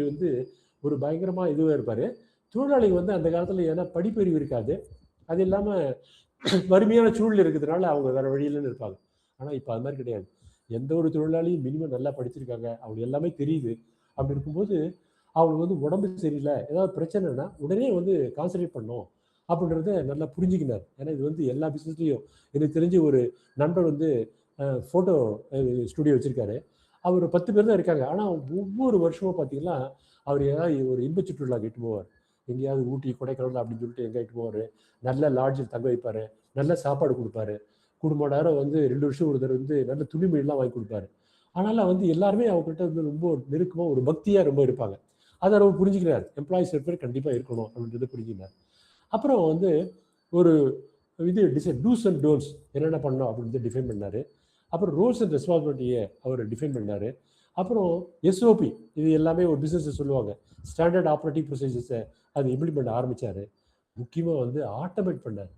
ஒரு பயங்கரமாக இதுவாக இருப்பார். தொழிலாளிகள் அந்த காலத்தில் ஏன்னா படிப்பறிவு இருக்காது, அது இல்லாமல் வறுமையான சூழல் இருக்கிறதுனால அவங்க வேறு வழியிலன்னு இருப்பாங்க. ஆனால் இப்போ அது மாதிரி கிடையாது. எந்த ஒரு தொழிலாளியும் மினிமம் நல்லா படிச்சிருக்காங்க, அவங்க எல்லாமே தெரியுது. அப்படி இருக்கும்போது அவங்க உடம்பு சரியில்லை, ஏதாவது பிரச்சனைனா உடனே கான்சன்ட்ரேட் பண்ணணும் அப்படின்றத நல்லா புரிஞ்சுக்கினார். ஏன்னா இது எல்லா பிஸ்னஸ்லையும் எனக்கு தெரிஞ்சு ஒரு நண்பர் ஃபோட்டோ ஸ்டுடியோ வச்சுருக்காரு. அவர் 10 பேர் தான் இருக்காங்க. ஆனால் ஒவ்வொரு வருஷமும் பார்த்தீங்கன்னா அவர் ஏதாவது ஒரு இன்ப சுற்றுலா இட்டு போவார். எங்கேயாவது ஊட்டி, கொடைக்கானல் அப்படின்னு சொல்லிட்டு எங்கே இட்டு போவார். நல்ல லாட்ஜில் தங்க வைப்பார், நல்ல சாப்பாடு கொடுப்பாரு, குடும்ப நேரம் 2 வருஷம் ஒரு தடவை நல்ல துணிமணிலாம் வாங்கி கொடுப்பாரு. அதனால் எல்லாருமே அவங்ககிட்ட ரொம்ப நெருக்கமாக ஒரு பக்தியாக ரொம்ப இருப்பாங்க. அதை ரொம்ப புரிஞ்சுக்கிறார். எம்ப்ளாயிஸ் வெல்ஃபேர் கண்டிப்பாக இருக்கணும் அப்படின்றத புரிஞ்சுக்கிறார். அப்புறம் ஒரு டூஸ் அண்ட் டோன்ட்ஸ் என்னென்ன பண்ணணும் அப்படின்னு டிஃபைன் பண்ணார். அப்புறம் ரோல்ஸ் அண்ட் ரெஸ்பான்சிபிலிட்டியை அவர் டிஃபைன் பண்ணார். அப்புறம் எஸ்ஓபி, இது எல்லாமே ஒரு பிஸ்னஸை சொல்லுவாங்க, ஸ்டாண்டர்ட் ஆப்ரேட்டிவ் ப்ரொசீஜர்ஸை அது இம்ப்ளிமெண்ட் பண்ண ஆரம்பித்தார். முக்கியமாக ஆட்டோமேட் பண்ணார்.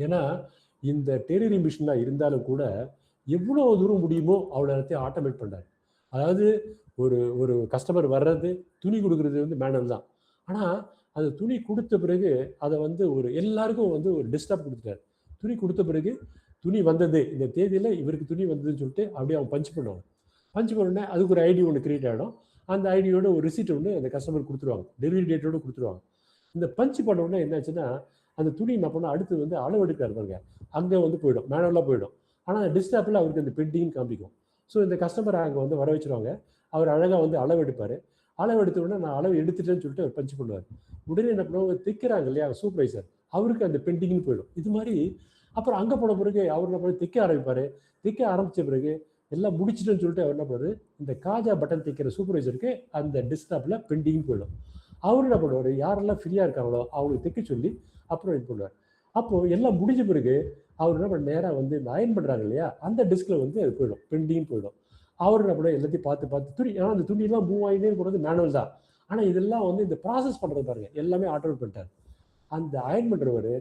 ஏன்னா இந்த டெய்லரிங் மிஷினாக இருந்தாலும் கூட எவ்வளோ தூரம் முடியுமோ அவ்வளோ நேரத்தையும் ஆட்டோமேட் பண்ணார். அதாவது ஒரு கஸ்டமர் வர்றது, துணி கொடுக்குறது மேனுவல் தான். ஆனால் அந்த துணி கொடுத்த பிறகு அதை வந்து ஒரு எல்லாருக்கும் வந்து ஒரு டிஸ்டர்ப் கொடுத்துட்டாரு. துணி கொடுத்த பிறகு துணி வந்தது இந்த தேதியில் இவருக்கு துணி வந்ததுன்னு சொல்லிட்டு அப்படியே அவன் பஞ்ச் பண்ணுவாங்க. பஞ்ச் பண்ணோடனே அதுக்கு ஒரு ஐடி ஒன்று கிரியேட் ஆகிடும். அந்த ஐடியோட ஒரு ரிசீட் ஒன்று அந்த கஸ்டமர் கொடுத்துருவாங்க, டெலிவரி டேட்டோடு கொடுத்துருவாங்க. இந்த பஞ்ச் பண்ண உடனே என்னாச்சுன்னா அந்த துணி என்ன பண்ணால் அடுத்து வந்து அளவெடுக்காரு பாருங்க, அங்கே வந்து போயிடும், மேனுவலாக போயிடும். ஆனால் அந்த டிஸ்டாப்பில் அவருக்கு அந்த பெண்டிங் காமிக்கும். ஸோ இந்த கஸ்டமரை அங்கே வந்து வர வச்சுருவாங்க. அவர் அழகாக வந்து அளவு எடுப்பார். அளவு எடுத்த உடனே நான் அளவு எடுத்துட்டேன்னு சொல்லிட்டு அவர் பஞ்ச் பண்ணுவார். உடனே என்ன பண்ணுவாங்க, தைக்கிறாங்க இல்லையா சூப்பர்வைசர், அவருக்கு அந்த பெண்டிங்னு போயிடும். இது மாதிரி அப்புறம் அங்கே போன பிறகு அவர் என்ன பண்ணி தைக்க ஆரம்பிப்பார். தைக்க ஆரம்பித்த பிறகு எல்லாம் முடிச்சுட்டுன்னு சொல்லிட்டு அவர் என்ன பண்ணுவார், இந்த காஜா பட்டன் தைக்கிற சூப்பர்வைசருக்கு அந்த டெஸ்க்டாப்பில் பெண்டிங் போயிடும். அவர் என்ன பண்ணுவார், யாரெல்லாம் ஃப்ரீயாக இருக்காங்களோ அவங்களுக்கு தைக்க சொல்லி அப்புறம் இது பண்ணுவார். அப்போது எல்லாம் முடிஞ்ச பிறகு அவர் என்ன பண்ண நேராக வந்து இந்த அயன் பண்ணுறாங்க இல்லையா அந்த டிஸ்கில் வந்து அது போயிடும், பெண்டிங் போயிடும். அவர் என்ன பண்ணுவார், எல்லாத்தையும் பார்த்து துணி, ஆனால் அந்த துணியெல்லாம் மூவ் ஆகினே போகிறது மேனுவல் தான். ஆனால் இதெல்லாம் வந்து இந்த ப்ராசஸ் பண்ணுறது பாருங்க எல்லாமே ஆட்டோமேட் பண்ணிட்டார். அந்த அயன் பண்ணுறவர்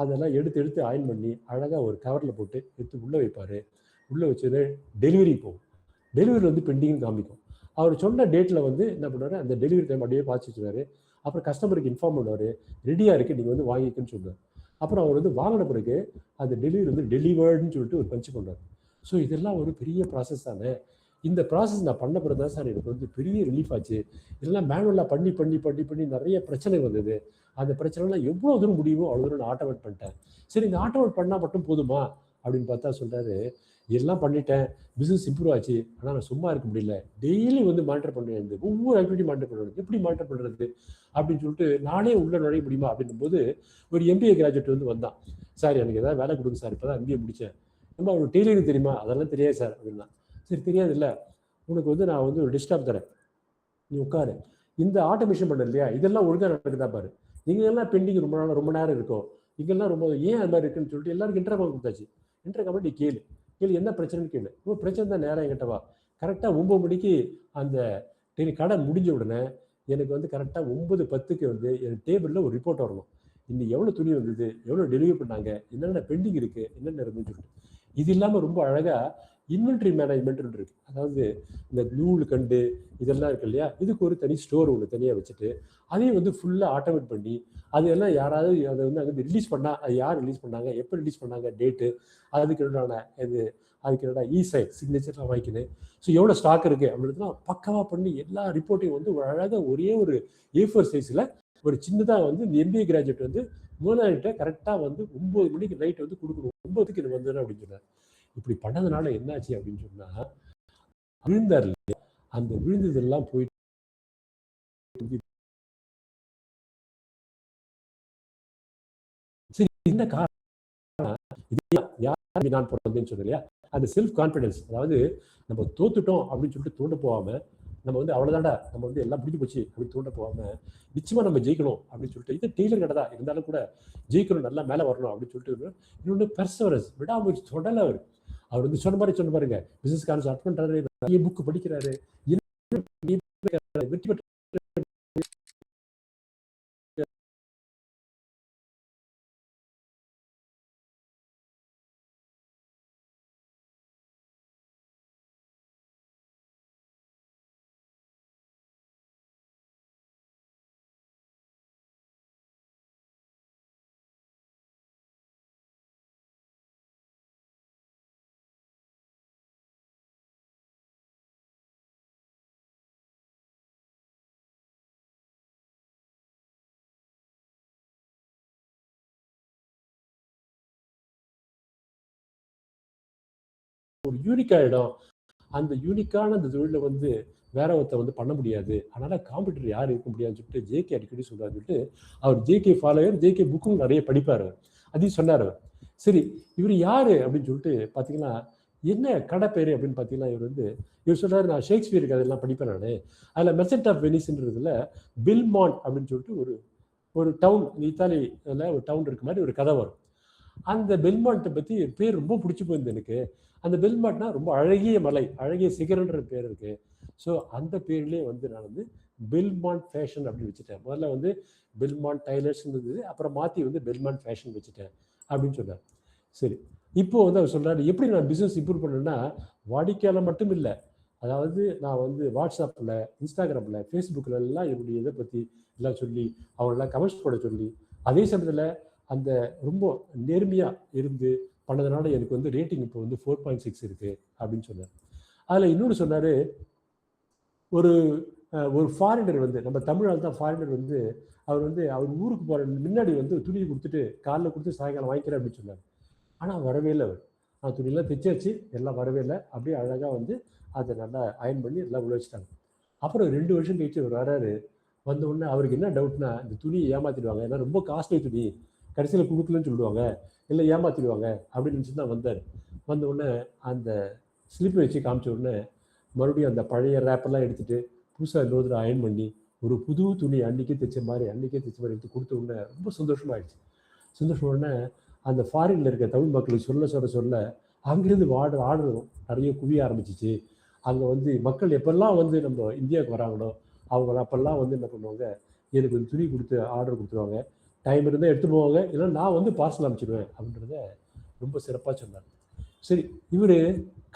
அதெல்லாம் எடுத்து அயன் பண்ணி அழகாக ஒரு கவரில் போட்டு எடுத்து உள்ளே வைப்பார். உள்ளே வச்சது டெலிவரி போகும். டெலிவரி வந்து பெண்டிங் காமிக்கும். அவர் சொன்ன டேட்டில் வந்து என்ன பண்ணுவார், அந்த டெலிவரி டைம் அப்படியே பார்த்து வச்சுருவார். அப்புறம் கஸ்டமருக்கு இன்ஃபார்ம் பண்ணுவார், ரெடியாக இருக்குது நீங்கள் வந்து வாங்கிக்குன்னு சொல்லுவார். அப்புறம் அவர் வந்து வாங்கின பிறகு அந்த டெலிவரி வந்து டெலிவர்டுன்னு சொல்லிட்டு ஒரு பஞ்ச் பண்ணுவார். ஸோ இதெல்லாம் ஒரு பெரிய ப்ராசஸ் தானே. இந்த ப்ராசஸ் நான் பண்ண பிறகு தான் சார் எனக்கு வந்து பெரிய ரிலீஃப் ஆச்சு. இதெல்லாம் மேனுவலாக பண்ணி நிறைய பிரச்சனை வந்தது. அந்த பிரச்சனைலாம் எவ்வளோ தூரம் முடியுமோ அவ்வளோ தூரம் நான் ஆட்டோமேட் பண்ணிட்டேன். சரி இந்த ஆட்டோமேட் பண்ணால் மட்டும் போதுமா அப்படின்னு பார்த்தா சொல்கிறாரு, எல்லாம் பண்ணிட்டேன், பிஸ்னஸ் இம்ப்ரூவ் ஆச்சு, ஆனால் நான் சும்மா இருக்க முடியல, டெய்லி வந்து மானிட்டர் பண்ண வேண்டியது, ஒவ்வொரு ஆக்டிவிட்டி மானிட்டர் பண்ணுறது, எப்படி மானிட்டர் பண்ணுறது அப்படின்னு சொல்லிட்டு நானே உள்ளே நுழைய முடியுமா அப்படின்னும் போது ஒரு MBA கிராஜுவேட் வந்து வந்தான். சார் எனக்கு ஏதாவது வேலை கொடுங்க சார், இப்போ தான் MBA முடித்தேன், நம்ம அவனுக்கு டெய்லரிங் தெரியுமா, அதெல்லாம் தெரியாது சார் அப்படின்னா. சரி தெரியாது இல்லை, உனக்கு வந்து நான் வந்து ஒரு டெஸ்க்டாப் தரேன், நீ உட்காரு, இந்த ஆட்டோமேஷன் பண்ண இல்லையா இதெல்லாம் ஒழுங்காக நடக்குதா பாரு, நீங்கள்லாம் பெண்டிங் ரொம்ப நேரம் இருக்கும், இங்கெல்லாம் ரொம்ப ஏன் அது மாதிரி இருக்குன்னு சொல்லிட்டு எல்லாருக்கும் இன்டர்காம் கொடுத்தாச்சு. இன்டர்காம் நீ கேளு என்ன பிரச்சனைன்னு கேளு, ரொம்ப பிரச்சனை தான் நேரம் என்கிட்ட வா. கரெக்டாக 9 மணிக்கு அந்த கடை முடிஞ்ச உடனே எனக்கு வந்து கரெக்டாக 9:10 வந்து என் டேபிளில் ஒரு ரிப்போர்ட் வரணும். இன்னைக்கு எவ்வளோ துணி வந்தது, எவ்வளோ டெலிவரி பண்ணாங்க, என்னென்ன பெண்டிங் இருக்குது, என்னென்ன இருந்துன்னு சொல்லிட்டு. இது இல்லாமல் ரொம்ப அழகாக இன்வென்ட்ரி மேனேஜ்மெண்ட் இருக்கு. அதாவது இந்த நூல் கண்டு இதெல்லாம் இருக்கு இல்லையா, இதுக்கு ஒரு தனி ஸ்டோர் ஒன்று தனியாக வச்சுட்டு அதையும் வந்து ஃபுல்லாக ஆட்டோமேட் பண்ணி அது எல்லாம் யாராவது அதை வந்து அங்கே ரிலீஸ் பண்ணால் அது யார் ரிலீஸ் பண்ணாங்க, எப்போ ரிலீஸ் பண்ணாங்க, டேட்டு, அதுக்கு என்னடான இது, அதுக்கு என்னடா இ-சைன் சிக்னேச்சர்லாம் வாங்கிக்கினேன். ஸோ எவ்வளோ ஸ்டாக் இருக்குது அப்படின்றதுலாம் பக்கவாக பண்ணி எல்லா ரிப்போர்ட்டையும் வந்து ஒரு அழகாக ஒரே ஒரு A4 சைஸில் ஒரு சின்னதாக வந்து இந்த MBA கிராஜுவேட் வந்து முதலாளிகிட்ட கரெக்டாக வந்து 9 மணிக்கு நைட் வந்து கொடுக்கணும், 9க்கு இது வந்துடும் அப்படின்னு சொன்னார். இப்படி பண்ணதுனால என்னாச்சு அப்படின்னு சொன்னா, விழுந்தார் இல்லையா, அந்த விழுந்ததெல்லாம் போயிட்டு சரி என்ன காரணம், யார் நான் போறதுன்னு சொன்னேன் இல்லையா, அந்த செல்ஃப் கான்ஃபிடன்ஸ், அதாவது நம்ம தோத்துட்டோம் அப்படின்னு சொல்லிட்டு தோண்ட போகாம, நம்ம வந்து அவ்வளோதாண்டா நம்ம வந்து எல்லாம் முடிஞ்சு போச்சு அப்படின்னு தோண்ட போகாம நிச்சயமா நம்ம ஜெயிக்கணும் அப்படின்னு சொல்லிட்டு, இது டெய்லர் கடை தான் இருந்தாலும் கூட ஜெயிக்கணும், நல்லா மேலே வரணும் அப்படின்னு சொல்லிட்டு இன்னொன்று பெர்சவரன்ஸ், விடாமுயற்சி, தொடல அவர் வந்து சொன்ன பாருங்க, பிசினஸ் கான்ஸ் அட் பண்றாரு, நிறைய புக் படிக்கிறாரு, வெற்றி பெற்ற ஒரு யூனிக்கா இடம், அந்த யூனிக்கான அந்த தொழில வந்து வேற ஒருத்தர் வந்து பண்ண முடியாது, அதனால காம்படிட்டர் யார் இருக்க முடியாதுன்னு சொல்லிட்டு ஜேகே அடிக்கடி சொல்றாரு சொல்லிட்டு அவர் ஜேகே ஃபாலோயர், ஜேகே புக்கும் நிறைய படிப்பார். அதையும் சொன்னார். சரி இவர் யாரு அப்படின்னு சொல்லிட்டு பார்த்தீங்கன்னா, என்ன கடை பேரு அப்படின்னு பார்த்தீங்கன்னா, இவர் சொல்றாரு, நான் ஷேக்ஸ்பியர் கதையெல்லாம் படிப்பேன் நான், அதில் மெர்ச்சன்ட் ஆஃப் வெனிஸ்ன்றதுல பெல்மாண்ட் அப்படின்னு சொல்லிட்டு ஒரு டவுன் இத்தாலியில் ஒரு டவுன் இருக்க மாதிரி ஒரு கதை வரும். அந்த பெல்மாண்ட்டை பற்றி பேர் ரொம்ப பிடிச்சி போயிருந்தது எனக்கு. அந்த பெல்மாண்ட்னா ரொம்ப அழகிய மலை, அழகிய சிகரன்ற பேர் இருக்கு. ஸோ அந்த பேர்லேயே வந்து நான் வந்து பெல்மாண்ட் ஃபேஷன் அப்படின்னு வச்சுட்டேன். முதல்ல வந்து பெல்மாண்ட் டைலர்ஸ் இருந்தது, அப்புறம் மாற்றி வந்து பெல்மாண்ட் ஃபேஷன் வச்சுட்டேன் அப்படின்னு சொன்னார். சரி இப்போ வந்து அவர் சொல்றாரு, எப்படி நான் பிஸ்னஸ் இம்ப்ரூவ் பண்ணேன்னா, வாடிக்கையாளர் மட்டும் இல்லை, அதாவது நான் வந்து வாட்ஸ்அப்பில், இன்ஸ்டாகிராமில், ஃபேஸ்புக்கில் எல்லாம் என்னுடைய இதை பற்றி எல்லாம் சொல்லி அவங்களெல்லாம் கமெண்ட்ஸ் போட சொல்லி, அதே சமயத்தில் அந்த ரொம்ப நேர்மையாக இருந்து பண்ணதுனால எனக்கு வந்து ரேட்டிங் இப்போ வந்து 4.6 இருக்குது அப்படின்னு சொன்னார். அதில் இன்னொன்று சொன்னார், ஒரு ஒரு ஃபாரினர் வந்து நம்ம தமிழால் தான் ஃபாரினர் வந்து அவர் வந்து அவர் ஊருக்கு போகிற முன்னாடி வந்து துணியை கொடுத்துட்டு காலைல கொடுத்து சாயங்காலம் வாங்கிக்கிறேன் அப்படின்னு சொன்னார். ஆனால் வரவே இல்லை. அவர் நான் துணியெல்லாம் தைச்சாச்சு, எல்லாம் வரவே இல்லை. அப்படியே அழகாக வந்து அதை நல்லா அயன் பண்ணி எல்லாம் உள்ள வச்சுட்டாங்க. அப்புறம் 2 வருஷம் கழிச்சு அவர் வராரு. வந்த உடனே அவருக்கு என்ன டவுட்னா, இந்த துணியை ஏமாற்றிடுவாங்க, ஏன்னா ரொம்ப காஸ்ட்லி துணி, கடைசியில் கொடுக்கலன்னு சொல்லுவாங்க, இல்லை ஏமாற்றிடுவாங்க அப்படின்னு நினச்சி தான் வந்தார். வந்த உடனே அந்த ஸ்லிப்பை வச்சு காமிச்ச உடனே மறுபடியும் அந்த பழைய ரேப்பெல்லாம் எடுத்துகிட்டு புதுசாக இன்னொரு அயன் பண்ணி ஒரு புது துணி அன்றைக்கே தைச்ச மாதிரி எடுத்து கொடுத்த உடனே ரொம்ப சந்தோஷமாயிடுச்சு. சந்தோஷம் உடனே அந்த ஃபாரினில் இருக்க தமிழ் மக்களுக்கு சொல்ல அங்கேருந்து ஆர்டர் நிறைய குவிய ஆரம்பிச்சிச்சு. அங்கே வந்து மக்கள் எப்பெல்லாம் வந்து நம்ம இந்தியாவுக்கு வராங்களோ அவங்க அப்பெல்லாம் வந்து என்ன பண்ணுவாங்க, எனக்கு ஒரு துணி கொடுத்து ஆர்டர் கொடுத்துருவாங்க, டைம் இருந்தால் எடுத்துகிட்டு போவாங்க, இல்லைன்னா நான் வந்து பார்சல் அனுப்பிச்சிடுவேன் அப்படின்றத ரொம்ப சிறப்பாக சொன்னார். சரி, இவர்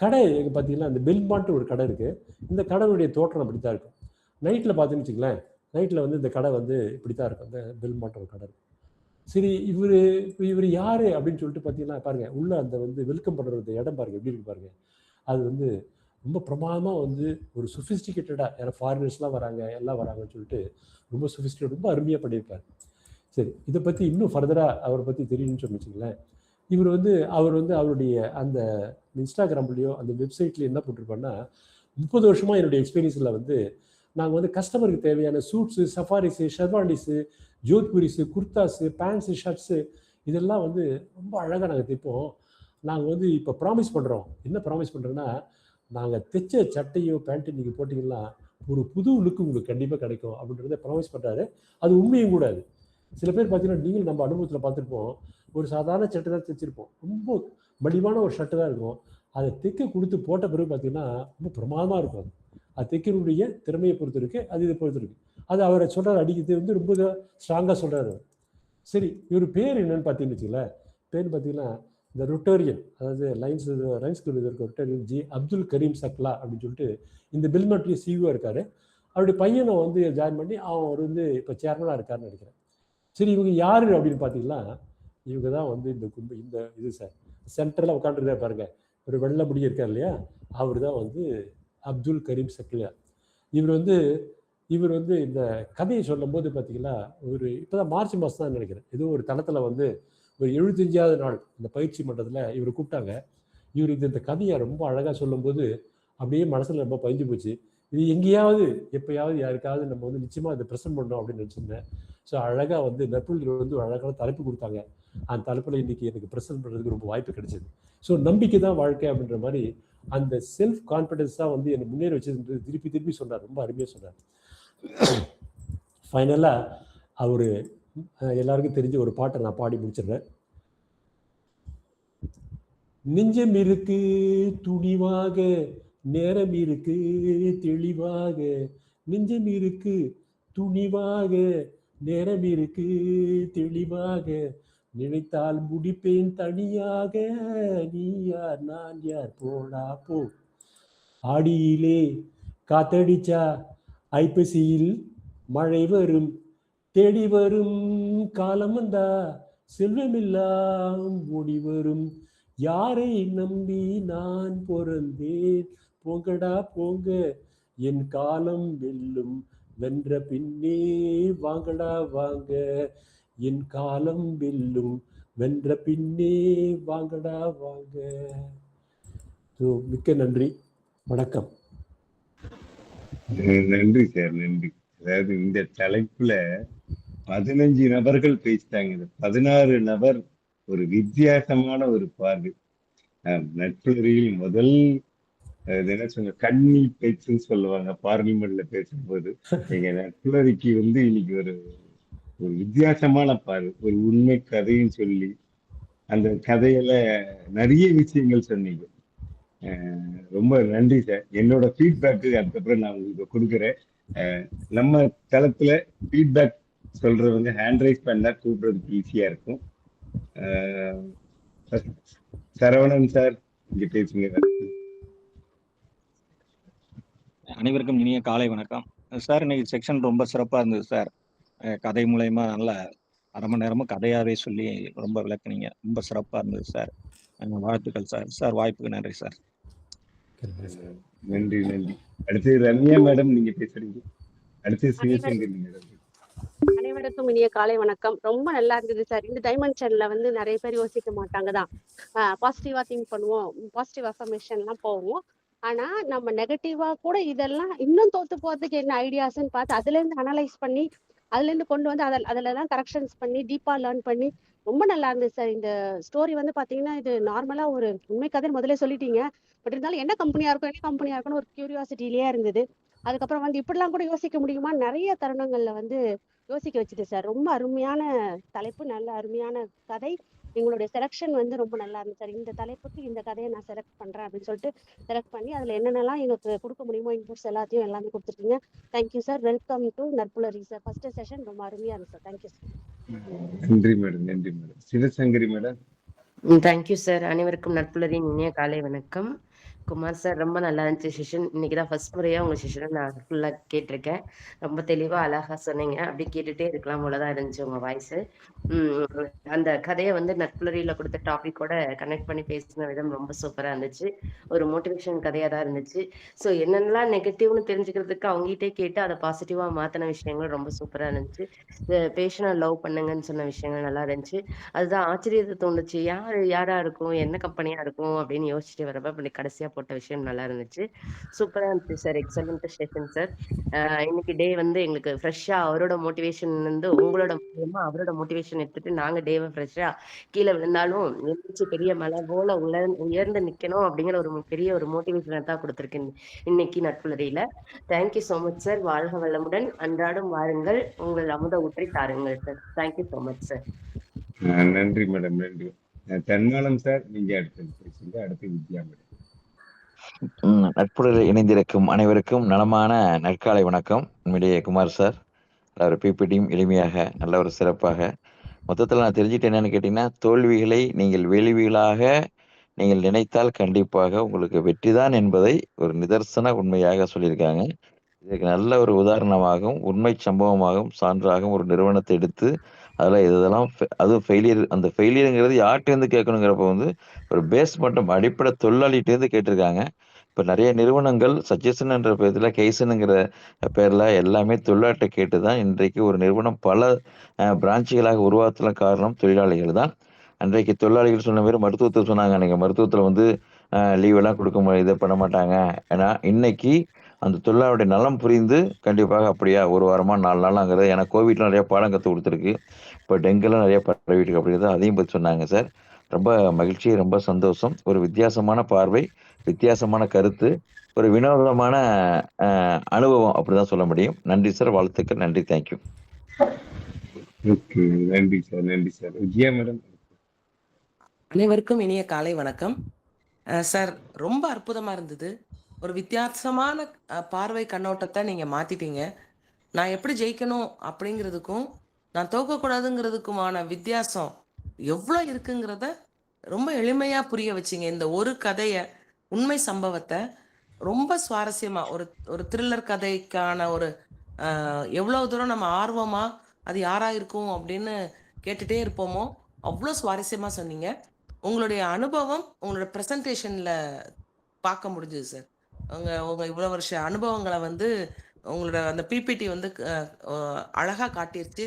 கடை எங்கே பார்த்தீங்கன்னா இந்த பெல்மான்ட்டு ஒரு கடை இருக்குது. இந்த கடையுடைய தோற்றம் அப்படி தான் இருக்கும். நைட்டில் பார்த்தீங்கன்னு வச்சுங்களேன், நைட்டில் வந்து இந்த கடை வந்து இப்படி தான் இருக்கும். இந்த பெல்மான்ட்டு ஒரு கடை இருக்குது. சரி, இவர் யார் அப்படின்னு சொல்லிட்டு பார்த்தீங்கன்னா பாருங்கள், உள்ள அந்த வந்து வெல்கம் பண்ணுறது இடம் பாருங்கள் எப்படி இருக்கு பாருங்கள். அது வந்து ரொம்ப பிரமாதமாக வந்து ஒரு சொஃபிஸ்டிகேட்டடாக, யாரோ ஃபாரினர்ஸ்லாம் வராங்க எல்லாம் வராங்கன்னு சொல்லிட்டு ரொம்ப சொஃபிஸ்டிகேட் ரொம்ப அருமையாக பண்ணியிருப்பார். சரி, இதை பற்றி இன்னும் ஃபர்தராக அவரை பற்றி தெரியும்னு சொல்லி வச்சுங்களேன். அவர் வந்து அவருடைய அந்த இன்ஸ்டாகிராம்லேயோ அந்த வெப்சைட்லேயோ என்ன போட்டிருப்பாருன்னா, 30 வருஷமாக என்னுடைய எக்ஸ்பீரியன்ஸில் வந்து நாங்கள் வந்து கஸ்டமருக்கு தேவையான சூட்ஸு, சஃபாரிஸு, ஷெர்வானிஸு, ஜோத்பூரிஸு, குர்தாஸு, பேண்ட்ஸு, ஷர்ட்ஸு இதெல்லாம் வந்து ரொம்ப அழகாக நாங்கள் தைப்போம். நாங்கள் வந்து இப்போ ப்ராமிஸ் பண்ணுறோம். என்ன ப்ராமிஸ் பண்ணுறோன்னா, நாங்கள் தைச்ச சட்டையோ பேண்ட்டு நீங்கள் போட்டிங்கன்னா ஒரு புது லுக்கு உங்களுக்கு கண்டிப்பாக கிடைக்கும் அப்படின்றத ப்ராமிஸ் பண்ணுறாரு. அது உண்மையும் கூட. அது சில பேர் பார்த்தீங்கன்னா, நீங்கள் நம்ம அனுபவத்தில் பார்த்துருப்போம், ஒரு சாதாரண சட்டை தான் தைச்சிருப்போம், ரொம்ப மலிவான ஒரு ஷர்ட்டு தான் இருக்கும். அதை தைக்க கொடுத்து போட்ட பிறகு பார்த்தீங்கன்னா ரொம்ப பிரமாதமாக இருக்கும். அது தைக்கிறனுடைய திறமையை பொறுத்து இருக்குது, அது இதை பொறுத்து இருக்குது. அது அவரை சொல்கிறார், அடிக்கிறது வந்து ரொம்ப ஸ்ட்ராங்காக சொல்கிறாரு. சரி, இவர் பேர் என்னன்னு பார்த்தீங்கன்னு வச்சுங்களேன். பேர் பார்த்தீங்கன்னா இந்த ரொட்டேரியன், அதாவது லைன்ஸ் இருக்க ரொட்டேரியன் ஜி அப்துல் கரீம் சக்லா அப்படின்னு சொல்லிட்டு இந்த பெல்மான்ட்லேயே சிஇஓ இருக்கார். அவருடைய பையனை வந்து ஜாயின் பண்ணி அவர் வந்து இப்போ சேர்மனாக இருக்காருன்னு நினைக்கிறேன். சரி, இவங்க யார் அப்படின்னு பார்த்தீங்கன்னா, இவங்க தான் வந்து இந்த இது சார் சென்டரில் உட்காந்துருக்காரு பாருங்க, ஒரு வெள்ளை முடி இருக்கார் இல்லையா, அவர் தான் வந்து அப்துல் கரீம் சக்லா. இவர் வந்து இந்த கதையை சொல்லும் போது பார்த்தீங்கன்னா, ஒரு இப்போதான் மார்ச் மாதம் தான் நினைக்கிறேன், ஏதோ ஒரு தளத்தில் வந்து ஒரு 75வது நாள் இந்த பயிற்சி மன்றத்தில் இவர் கூப்பிட்டாங்க. இவர் இந்த கதையை ரொம்ப அழகாக சொல்லும்போது அப்படியே மனசில் ரொம்ப பதிஞ்சு போச்சு. இது எங்கேயாவது எப்பயாவது யாருக்காவது நம்ம வந்து நிச்சயமாக இதை ப்ரெசென்ட் பண்ணோம் அப்படின்னு நினச்சிருந்தேன். ஸோ அழகாக வந்து நற்புள்ளிகள் வந்து ஒரு அழகான தலைப்பு கொடுத்தாங்க. அந்த தலைப்பில் இன்றைக்கி எனக்கு ப்ரெசென்ட் பண்ணுறதுக்கு ரொம்ப வாய்ப்பு கிடைச்சிது. ஸோ நம்பிக்கை தான் வாழ்க்கை அப்படின்ற மாதிரி அந்த செல்ஃப் கான்ஃபிடென்ஸ் தான் வந்து என்னை முன்னேறி வச்சதுன்றது திருப்பி சொன்னார். ரொம்ப அருமையாக சொன்னார். ஃபைனலாக அவர் எல்லாருக்கும் தெரிஞ்ச ஒரு பாட்டை நான் பாடி முடிச்சிடுறேன். நெஞ்சம் இருக்கு துணிவாக, நேரம் இருக்கு தெளிவாக, நெஞ்சம் இருக்கு துணிவாக, நேரம் இருக்கு தெளிவாக, நினைத்தால் முடிப்பேன் தனியாக, நீ யார் நான் யார் போடா போ, ஆடியிலே காத்தடிச்சா ஐப்பசியில் மழை வரும், தேடி வரும் காலம் வந்தா செல்வமெல்லாம் ஓடி வரும், யாரை நம்பி நான் பிறந்தேன், போங்கடா போங்க என் காலம் வெல்லும், வென்ற பின்னே வாங்கடா வாங்க, என் காலம் வெல்லும், வென்ற பின்னே வாங்கடா வாங்க. மிக்க நன்றி, வணக்கம். நன்றி சார், நன்றி. அதாவது இந்த தலைப்புல 15 நபர்கள் பேசிட்டாங்க, 16 நபர் ஒரு வித்தியாசமான ஒரு பார்வை. நட்புறவில் முதல் என்ன சொல்ல கண்ணி பேச்சுன்னு சொல்லுவாங்க பார்லிமெண்ட்ல பேசும்போது, எங்க நட்புறவிக்கு வந்து இன்னைக்கு ஒரு வித்தியாசமான பார்வை, ஒரு உண்மை கதையும் சொல்லி அந்த கதையில நிறைய விஷயங்கள் சொன்னீங்க. ரொம்ப நன்றி சார். என்னோட ஃபீட்பேக்கு அதுக்கப்புறம் நான் உங்களுக்கு கொடுக்குறேன். நம்ம தளத்துல ஃபீட்பேக் சொல்றவங்க ஹேண்ட் ரைஸ் பண்ணா கூப்பிடுறதுக்கு ஈஸியா இருக்கும். சரவணன் சார் இங்க பேசுங்க. அனைவருக்கும் இனிய காலை வணக்கம் சார். இன்னைக்கு செக்ஷன் ரொம்ப சிறப்பாக இருந்தது சார். கதை மூலயமா நல்ல அரை மணி நேரமும் கதையாகவே சொல்லி ரொம்ப விளக்குனீங்க. ரொம்ப சிறப்பாக இருந்தது சார். வாழ்த்துக்கள் சார். சார் வாய்ப்புக்கு நன்றி சார். நன்றி நன்றி. அடுத்து ரம்யா மேடம் நீங்க பேசுறீங்க. அடுத்து சிவசங்கரி மேடம். அனைவருக்கும் இனிய காலை வணக்கம். ரொம்ப நல்லா இருந்தது சார். இந்த டைமென்ஷன்ல வந்து நிறைய பேர் யோசிக்க மாட்டாங்க தான். பாசிட்டிவா திங்க் பண்ணுவோம், பாசிட்டிவ் அஃபர்மேஷன் எல்லாம் போவோம். ஆனா நம்ம நெகட்டிவா கூட இதெல்லாம் இன்னும் தோத்து போறதுக்கு என்ன ஐடியாஸ்ன்னு பார்த்து அதுல இருந்து அனலைஸ் பண்ணி அதுல இருந்து கொண்டு வந்து அதுலதான் கரெக்ஷன்ஸ் பண்ணி டீப்பா லேர்ன் பண்ணி ரொம்ப நல்லா இருந்தது சார். இந்த ஸ்டோரி வந்து பாத்தீங்கன்னா இது நார்மலா ஒரு உண்மை கதை முதல்ல சொல்லிட்டீங்க. பட் இருந்தாலும் என்ன கம்பெனியா இருக்கும்னு ஒரு கியூரியாசிட்டிலேயே இருந்தது. அதுக்கப்புறம் வந்து இப்படிலாம் கூட யோசிக்க முடியுமா நிறைய தருணங்கள்ல வந்து யோசிக்க வச்சுட்டு சார். ரொம்ப அருமையான தலைப்பு, நல்ல அருமையான கதை. எங்களுடைய செலெக்ஷன் வந்து ரொம்ப நல்லா இருந்துச்சு சார். இந்த தலைப்புக்கு இந்த கதையை நான் செலக்ட் பண்றேன் அப்படின்னு சொல்லிட்டு செலக்ட் பண்ணி அதுல என்னென்னலாம் எங்களுக்கு கொடுக்க முடியுமோ இன்புட்ஸ் எல்லாமே கொடுத்துருக்கீங்க. Thank you sir. Welcome to Narpulari sir. First session ரொம்ப அருமையா இருந்துச்சு சார். Thank you sir. நன்றி மேடம், நன்றி madam. Sivasankari madam. Thank you sir. அனைவருக்கும் நற்புலரின் இனிய காலை வணக்கம். குமார் சார் ரொம்ப நல்லா இருந்துச்சு செஷன். இன்னைக்கு தான் ஃபர்ஸ்ட் முறையா உங்க செஷனை நான் ஃபுல்லாக கேட்டிருக்கேன். ரொம்ப தெளிவா அழகா சொன்னீங்க. அப்படி கேட்டுட்டே இருக்கலாம் போலதான் இருந்துச்சு உங்க வாய்ஸ். அந்த கதையை வந்து நற்புலரியில கொடுத்த டாபிக்கோட கனெக்ட் பண்ணி பேசின விதம் ரொம்ப சூப்பரா இருந்துச்சு. ஒரு மோட்டிவேஷன் கதையா தான் இருந்துச்சு. ஸோ என்னென்னலாம் நெகட்டிவ்னு தெரிஞ்சுக்கிறதுக்கு அவங்ககிட்டே கேட்டு அதை பாசிட்டிவா மாத்தின விஷயங்கள் ரொம்ப சூப்பரா இருந்துச்சு. பேஷனை லவ் பண்ணுங்கன்னு சொன்ன விஷயங்கள் நல்லா இருந்துச்சு. அதுதான் ஆச்சரியத்தை தோணுச்சு. யாரா இருக்கும், என்ன கம்பெனியா இருக்கும் அப்படின்னு யோசிச்சுட்டு வரப்ப அப்படி கடைசியா போட்ட விஷயம் நல்லா இருந்துச்சு. சூப்பரா இருந்துச்சு சார். Excellent session sir. இன்னைக்கு டே வந்து எங்களுக்கு ஃப்ரெஷ்ஷா அவரோட மோட்டிவேஷன் வந்து உங்களோட மூலியமா அவரோட மோட்டிவேஷன் எடுத்துட்டு நாங்க டேவை ஃப்ரெஷ்ஷா கீழே விழுந்தாலும் எந்திரிச்சு பெரிய மலை போல உயர்ந்து நிக்கணும் அப்படிங்கிற ஒரு பெரிய ஒரு மோட்டிவேஷனை தான் கொடுத்துருக்கேன் இன்னைக்கு நட்புலரியில. Thank you so much sir. வாழ்க வளமுடன். அன்றாடம் வாருங்கள், உங்கள் அமுத ஊற்றி தாருங்கள் sir. Thank you so much sir. நன்றி மேடம், நன்றி. தன்மானம் சார் நீங்க அடுத்து பேசுங்க. அடுத்து வித்யா மேடம். நட்புறவில் இணைந்திருக்கும் அனைவருக்கும் நலமான நற்காலை வணக்கம். உண்மையிலேயே குமார் சார் ஒரு பிபிடியும் எளிமையாக நல்ல ஒரு சிறப்பாக மொத்தத்தில் நான் தெரிஞ்சுட்டு என்னன்னு கேட்டீங்கன்னா, தோல்விகளை நீங்கள் வேள்விகளாக நீங்கள் நினைத்தால் கண்டிப்பாக உங்களுக்கு வெற்றிதான் என்பதை ஒரு நிதர்சன உண்மையாக சொல்லியிருக்காங்க. இதுக்கு நல்ல ஒரு உதாரணமாகவும் உண்மை சம்பவமாகவும் சான்றாகவும் ஒரு நிறுவனத்தை எடுத்து அதில் இதெல்லாம் அதுவும் ஃபெயிலியர், அந்த ஃபெயிலியருங்கிறது யார்கிட்டேருந்து கேட்கணுங்கிறப்ப வந்து ஒரு பேஸ் மட்டும் அடிப்படை தொழிலாளிகிட்டேருந்து கேட்டிருக்காங்க. இப்போ நிறைய நிறுவனங்கள் சஜஷன் என்ற பேரில் கெய்சனுங்கிற பேரில் எல்லாமே தொழிலாளர்கிட்ட கேட்டு தான் இன்றைக்கு ஒரு நிறுவனம் பல பிரான்ச்சுகளாக உருவாக்குற காரணம் தொழிலாளிகள் தான். அன்றைக்கு தொழிலாளிகள் சொன்ன மாதிரி மருத்துவத்தில் சொன்னாங்க, நீங்கள் மருத்துவத்தில் வந்து லீவெல்லாம் கொடுக்க இதை பண்ண மாட்டாங்க. ஏன்னா இன்னைக்கு அந்த தொழிலாளருடைய நலம் புரிந்து கண்டிப்பாக அப்படியா ஒரு வாரமாக 4 நாளாங்கிறது. ஏன்னா கோவிட்லாம் நிறைய பாடம் கற்றுக் கொடுத்துருக்கு. இப்போ டெங்குலாம் நிறைய பரவிட்டு அப்படிங்கிறது அதையும் பற்றி சொன்னாங்க சார். ரொம்ப மகிழ்ச்சி, ரொம்ப சந்தோஷம். ஒரு வித்தியாசமான பார்வை, வித்தியாசமான கருத்து, ஒரு வினோதமான அனுபவம் அப்படிதான் சொல்ல முடியும். நன்றி சார், வாழ்த்துக்கள். நன்றி, தேங்க்யூ. நன்றி சார், நன்றி சார். வித்யா மேடம். அனைவருக்கும் இனிய காலை வணக்கம் சார். ரொம்ப அற்புதமா இருந்தது. ஒரு வித்தியாசமான பார்வை கண்ணோட்டத்தை நீங்க மாத்திட்டீங்க. நான் எப்படி ஜெயிக்கணும் அப்படிங்கிறதுக்கும் நான் தோக்கக்கூடாதுங்கிறதுக்குமான வித்தியாசம் எவ்வளோ இருக்குங்கிறத ரொம்ப எளிமையா புரிய வச்சிங்க. இந்த ஒரு கதையை, உண்மை சம்பவத்தை ரொம்ப சுவாரஸ்யமா ஒரு த்ரில்லர் கதைக்கான ஒரு எவ்வளவு தூரம் நம்ம ஆர்வமா அது யாரா இருக்கும் அப்படின்னு கேட்டுட்டே இருப்போமோ அவ்வளோ சுவாரஸ்யமா சொன்னீங்க. உங்களுடைய அனுபவம் உங்களோட ப்ரெசன்டேஷன்ல பார்க்க முடிஞ்சது சார். உங்க இவ்வளோ வருஷ அனுபவங்களை வந்து உங்களோட அந்த பிபிடி வந்து அழகா காட்டிருச்சு.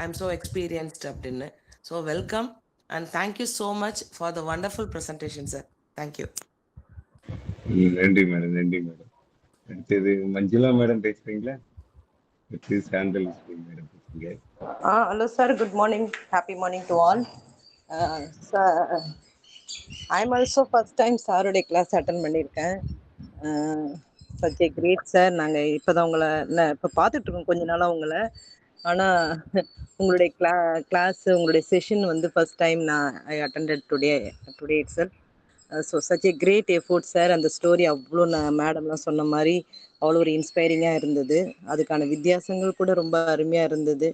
ஐ எம் ஸோ எக்ஸ்பீரியன்ஸ்ட் அப்படின்னு. So welcome and thank you so much for the wonderful presentation sir. Thank you. நன்றி மேடம், நன்றி மேடம். அடுத்தது மஞ்சுளா மேடம் பேசுறீங்களா? அடுத்து சாந்தல் மேடம் பேசுங்க. Hello sir, good morning, happy morning to all. Sir, I am also first time சாரோட class attend பண்ணியிருக்கேன். such a great sir. நாங்கள் இப்போ தான் உங்களை இப்போ பார்த்துட்டு இருக்கோம் கொஞ்ச நாளாக உங்களை. ஆனால் உங்களுடைய கிளாஸ் உங்களுடைய செஷன் வந்து first time I attended today it sir. So such a great effort sir. அந்த ஸ்டோரி அவ்வளோ மேடம்லாம் சொன்ன மாதிரி அவ்வளோ ஒரு இன்ஸ்பைரிங்காக இருந்தது. அதுக்கான வித்தியாசங்கள் கூட ரொம்ப அருமையாக இருந்தது.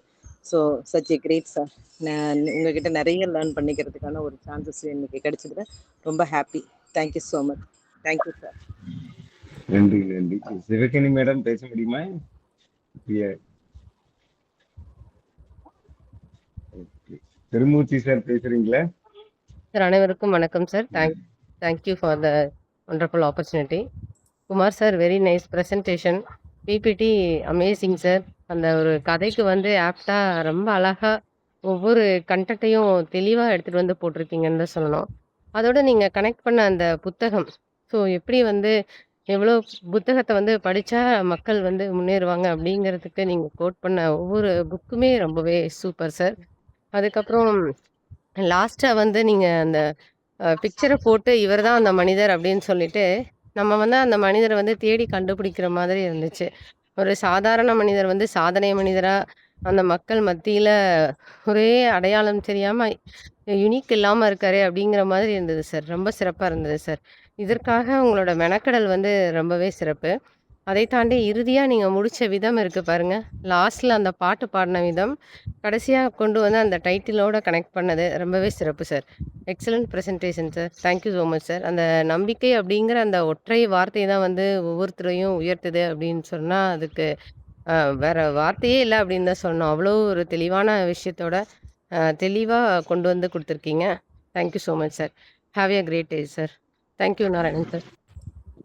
So such a great sir. நான் உங்ககிட்ட நிறைய லேர்ன் பண்ணிக்கிறதுக்கான ஒரு சான்சஸ் இன்னைக்கு கிடைச்சதுல ரொம்ப happy. Thank you so much. Thank you sir. நன்றி நன்றி. சிவகனி மேடம் பேச முடியுமா? Yeah. Okay. திருமூர்த்தி சார் பேசுறீங்களா? சார் அனைவருக்கும் வணக்கம் sir. Thank you for the wonderful opportunity. Kumar sir, very nice presentation. PPT amazing sir. அந்த ஒரு கதைக்கு வந்து ஆப்டா ரொம்ப அழகா ஒவ்வொரு கண்டென்ட்டையும் தெளிவா எடுத்துட்டு வந்து போட்டிருக்கீங்கன்னு தான் சொல்லணும். அதோட நீங்க கனெக்ட் பண்ண அந்த புத்தகம், ஸோ எப்படி வந்து எவ்வளோ புத்தகத்தை வந்து படிச்சா மக்கள் வந்து முன்னேறுவாங்க அப்படிங்கிறதுக்கு நீங்க கோட் பண்ண ஒவ்வொரு புக்குமே ரொம்பவே சூப்பர் சார். அதுக்கப்புறம் லாஸ்டா வந்து நீங்க அந்த பிக்சரை போட்டு இவர் தான் அந்த மனிதர் அப்படின்னு சொல்லிட்டு நம்ம வந்து அந்த மனிதரை வந்து தேடி கண்டுபிடிக்கிற மாதிரி இருந்துச்சு. ஒரு சாதாரண மனிதர் வந்து சாதனை மனிதரா அந்த மக்கள் மத்தியில ஒரே அடையாளம் தெரியாம யுனிக் இல்லாம இருக்காரு அப்படிங்கிற மாதிரி இருந்தது சார். ரொம்ப சிறப்பா இருந்தது சார். இதற்காக உங்களோட மெனக்கடல் வந்து ரொம்பவே சிறப்பு. அதை தாண்டி இறுதியா நீங்க முடிச்ச விதம் இருக்கு பாருங்க. லாஸ்ட்ல அந்த பாட்டு பாடின விதம், கடைசியா கொண்டு வந்து அந்த டைட்டிலோட கனெக்ட் பண்ணது ரொம்பவே சிறப்பு sir. Excellent presentation sir. Thank you so much sir. அந்த நம்பிக்கை அப்படிங்கிற அந்த ஒற்றை வார்த்தை தான் வந்து ஒவ்வொருத்தரையும் உயர்த்துது அப்படின்னு சொன்னா, அதுக்கு வேற வார்த்தையே இல்ல அப்படின்னு தான் சொல்லணும். அவ்வளோ ஒரு தெளிவான விஷயத்தோட தெளிவா கொண்டு வந்து குடுத்துருக்கீங்க. Thank you so much sir. Have a great day sir. Thank you Narayanan sir.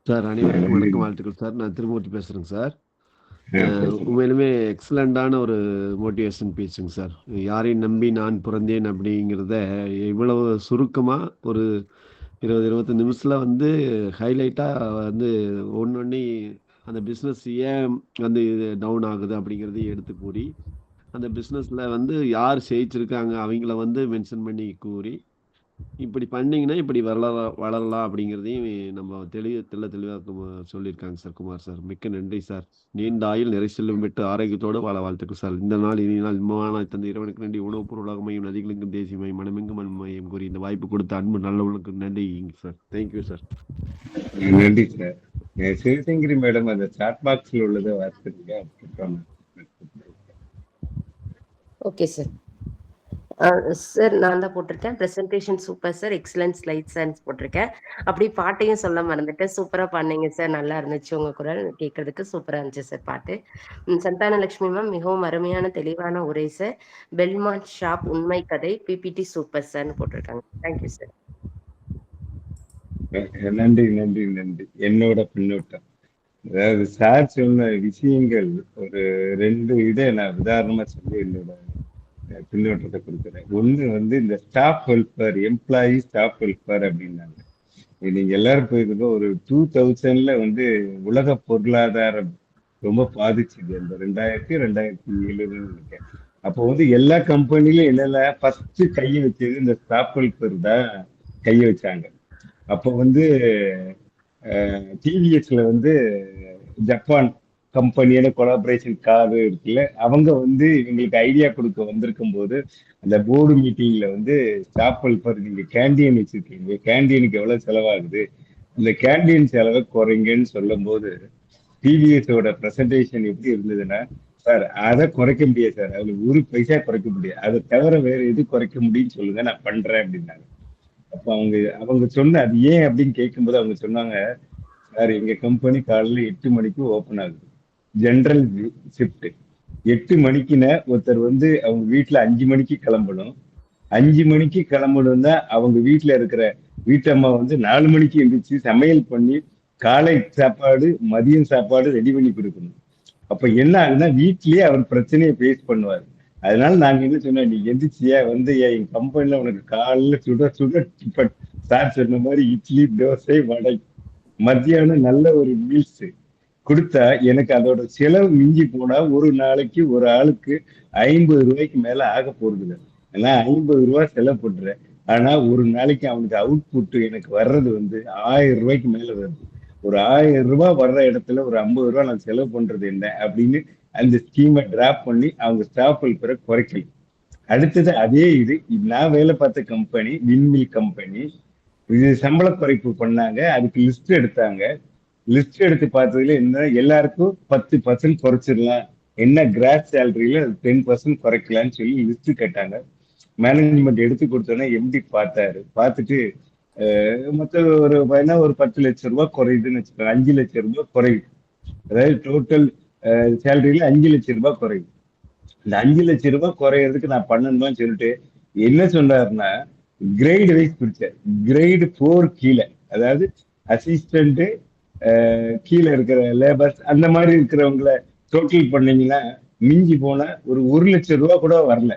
Sir அனைவருக்கும் நன்றி. வணக்கம், வாழ்த்துக்கள் சார். நான் திருமூர்த்தி பேசுறேங்க சார். பேசுங்க. உண்மையிலுமே எக்ஸலண்டான ஒரு மோட்டிவேஷன் பேசுங்க சார். யாரையும் நம்பி நான் பிறந்தேன் அப்படிங்கிறத இவ்வளவு சுருக்கமா ஒரு 20-25 நிமிஷத்துல வந்து ஹைலைட்டா வந்து ஒன்னொன்னி அந்த பிஸ்னஸ் ஏன் வந்து டவுன் ஆகுது அப்படிங்கிறதையும் எடுத்து கூறி, அந்த பிஸ்னஸ்ல வந்து யார் ஜெயிச்சிருக்காங்க அவங்கள வந்து மென்ஷன் பண்ணி கூறி, இப்படி பண்ணீங்கன்னா இப்படி வளரலாம் அப்படிங்கிறதையும் நம்ம தெளிவாக சொல்லியிருக்காங்க சார். குமார் சார், மிக்க நன்றி சார். நீண்ட ஆயுள், நிறை செல்வம் பெற்று ஆரோக்கியத்தோடு வாழ வாழ்த்துக்கள் சார். இந்த நாள் இனி நாள் இன்பமான தந்த இறைவனுக்கு நன்றி. உணவுப் பொருளாக மையம், நதிகளுக்கும் தேசியமையும், மனமெங்கும் மையம் கூறி இந்த வாய்ப்பு கொடுத்த அன்பு நல்லவனுக்கு நன்றி சார். Thank you sir. நன்றி சார். சிவசங்கரி மேடம் அந்த சாட் பாக்ஸ்ல உள்ளதை வாசிக்கிறீங்க. Okay sir. சார் நான் தான் போட்டிருக்கேன். Presentation super sir. Excellent slides and போட்டிருக்கேன். அப்படி பாட்டையும் சொல்ல மறந்துட்டேன். சூப்பராக பாடினீங்க சார். நல்லா இருந்துச்சு உங்க குரல் கேட்கறதுக்கு. சூப்பராக இருந்துச்சு சார் பாட்டு. சந்தானலட்சுமி மேம், மிகவும் அருமையான தெளிவான உரை சார். பெல்மாண்ட் ஷாப் உண்மை கதை பிபிடி சூப்பர் சார்னு போட்டிருக்காங்க. Thank you sir. நன்றி நன்றி நன்றி. என்னோட பின்னூட்டம், அதாவது சார் சொன்ன விஷயங்கள் ஒரு 2 இதை நான் உதாரணமா சொல்லி என்னோட பின்னோட்டத்தை கொடுக்குறேன். ஒண்ணு வந்து இந்த staff welfare, employee staff welfare அப்படின்னாங்க. நீங்க எல்லாரும் போயிருக்கோ ஒரு 2000ல வந்து உலக பொருளாதாரம் ரொம்ப பாதிச்சுது. அந்த 2000-2007 நினைக்கிறேன். அப்போ வந்து எல்லா கம்பெனிலும் என்னென்ன ஃபர்ஸ்ட் கையை வச்சது இந்த ஸ்டாஃப் வெல்ஃபேர் தான் கையை வச்சாங்க. அப்போ வந்து டிவிஎஸ்ல வந்து ஜப்பான் கம்பெனியோட கொலாபரேஷன் கார் இருக்குல்ல, அவங்க வந்து இவங்களுக்கு ஐடியா கொடுக்க வந்திருக்கும் போது அந்த போர்டு மீட்டிங்ல வந்து ஸ்டாஃப் வெல்ஃபேர், நீங்க கேண்டீன் வச்சிருக்கீங்க, கேண்டீனுக்கு எவ்வளவு செலவாகுது, இந்த கேண்டீன் செலவை குறைங்கன்னு சொல்லும் போது டிவிஎஸோட பிரசன்டேஷன் எப்படி இருந்ததுன்னா, சார் அதை குறைக்க முடியாது சார், அதுல 1 பைசா குறைக்க முடியாது, அதை தவிர வேற எது குறைக்க முடியும்னு சொல்லுங்க, நான் பண்றேன் அப்படின்னாங்க. அப்ப அவங்க சொன்ன அது ஏன் அப்படின்னு கேட்கும்போது அவங்க சொன்னாங்க, சார் எங்க கம்பெனி காலையில 8 மணிக்கு ஓபன் ஆகுது, ஜெனரல் ஷிஃப்ட். 8 மணிக்குன்னா ஒருத்தர் வந்து அவங்க வீட்டுல 5 மணிக்கு கிளம்பணும். 5 மணிக்கு கிளம்பணும்னா அவங்க வீட்டுல இருக்கிற வீட்டம்மா வந்து 4 மணிக்கு எந்திரிச்சு சமையல் பண்ணி காலை சாப்பாடு மதியம் சாப்பாடு ரெடி பண்ணி கொடுக்கணும். அப்ப என்ன ஆகுதுன்னா வீட்லயே அவர் பிரச்சனையை ஃபேஸ் பண்ணுவார். அதனால நாங்க என்ன சொன்னோம், நீ எந்திரிச்சியா வந்து என் கம்பெனில உனக்கு காலைல சுட சுட டிஃபன், சார் சொன்ன மாதிரி இட்லி தோசை வடை, மத்தியானம் நல்ல ஒரு மீல்ஸ் கொடுத்தா எனக்கு அதோட செலவு மிஞ்சி போனா ஒரு நாளைக்கு ஒரு ஆளுக்கு 50 ரூபாய்க்கு மேல ஆக போறது இல்லை. ஏன்னா 50 ரூபாய் செலவு பண்றேன், ஆனா ஒரு நாளைக்கு அவனுக்கு அவுட்புட் எனக்கு வர்றது வந்து 1000 ரூபாய்க்கு மேல வருது. ஒரு 1000 ரூபாய் வர்ற இடத்துல ஒரு 50 ரூபாய் நான் செலவு பண்றது என்ன அப்படின்னு அந்த ஸ்கீமை டிராப் பண்ணி அவங்க ஸ்டாஃப் வெல்ஃபேரை குறைக்கல. அடுத்தது அதே இது நான் வேலை பார்த்த கம்பெனி விண்மில் கம்பெனி, இது சம்பள குறைப்பு பண்ணாங்க. அதுக்கு லிஸ்ட் எடுத்தாங்க. லிஸ்ட் எடுத்து பார்த்ததுல என்ன, எல்லாருக்கும் 10% குறைச்சிடலாம், என்ன கிராஸ் சேலரியில 10% குறைக்கலாம்னு சொல்லி லிஸ்ட் கேட்டாங்க. மேனேஜ்மெண்ட் எடுத்து கொடுத்தோன்னா எம்டி பார்த்தாரு. பார்த்துட்டு மொத்த ஒரு ஒரு 10 லட்சம் ரூபாய் குறையுதுன்னு வச்சுக்கோங்க. 5 லட்சம் ரூபாய் குறையுது. அதாவது டோட்டல் சேலரியில 5 லட்சம் ரூபாய் குறையுது. இந்த 5 லட்சம் ரூபாய் குறையறதுக்கு நான் பண்ணணுமான்னு சொல்லிட்டு என்ன சொன்னாருன்னா, கிரேட் வைஸ் பிரிச்சார். கிரேடு 4 கீழே, அதாவது அசிஸ்டன்ட் கீழே இருக்கிற லேபர்ஸ் அந்த மாதிரி இருக்கிறவங்கள டோட்டல் பண்ணீங்கன்னா மிஞ்சி போனா ஒரு 1 லட்சம் ரூபாய் கூட வரல.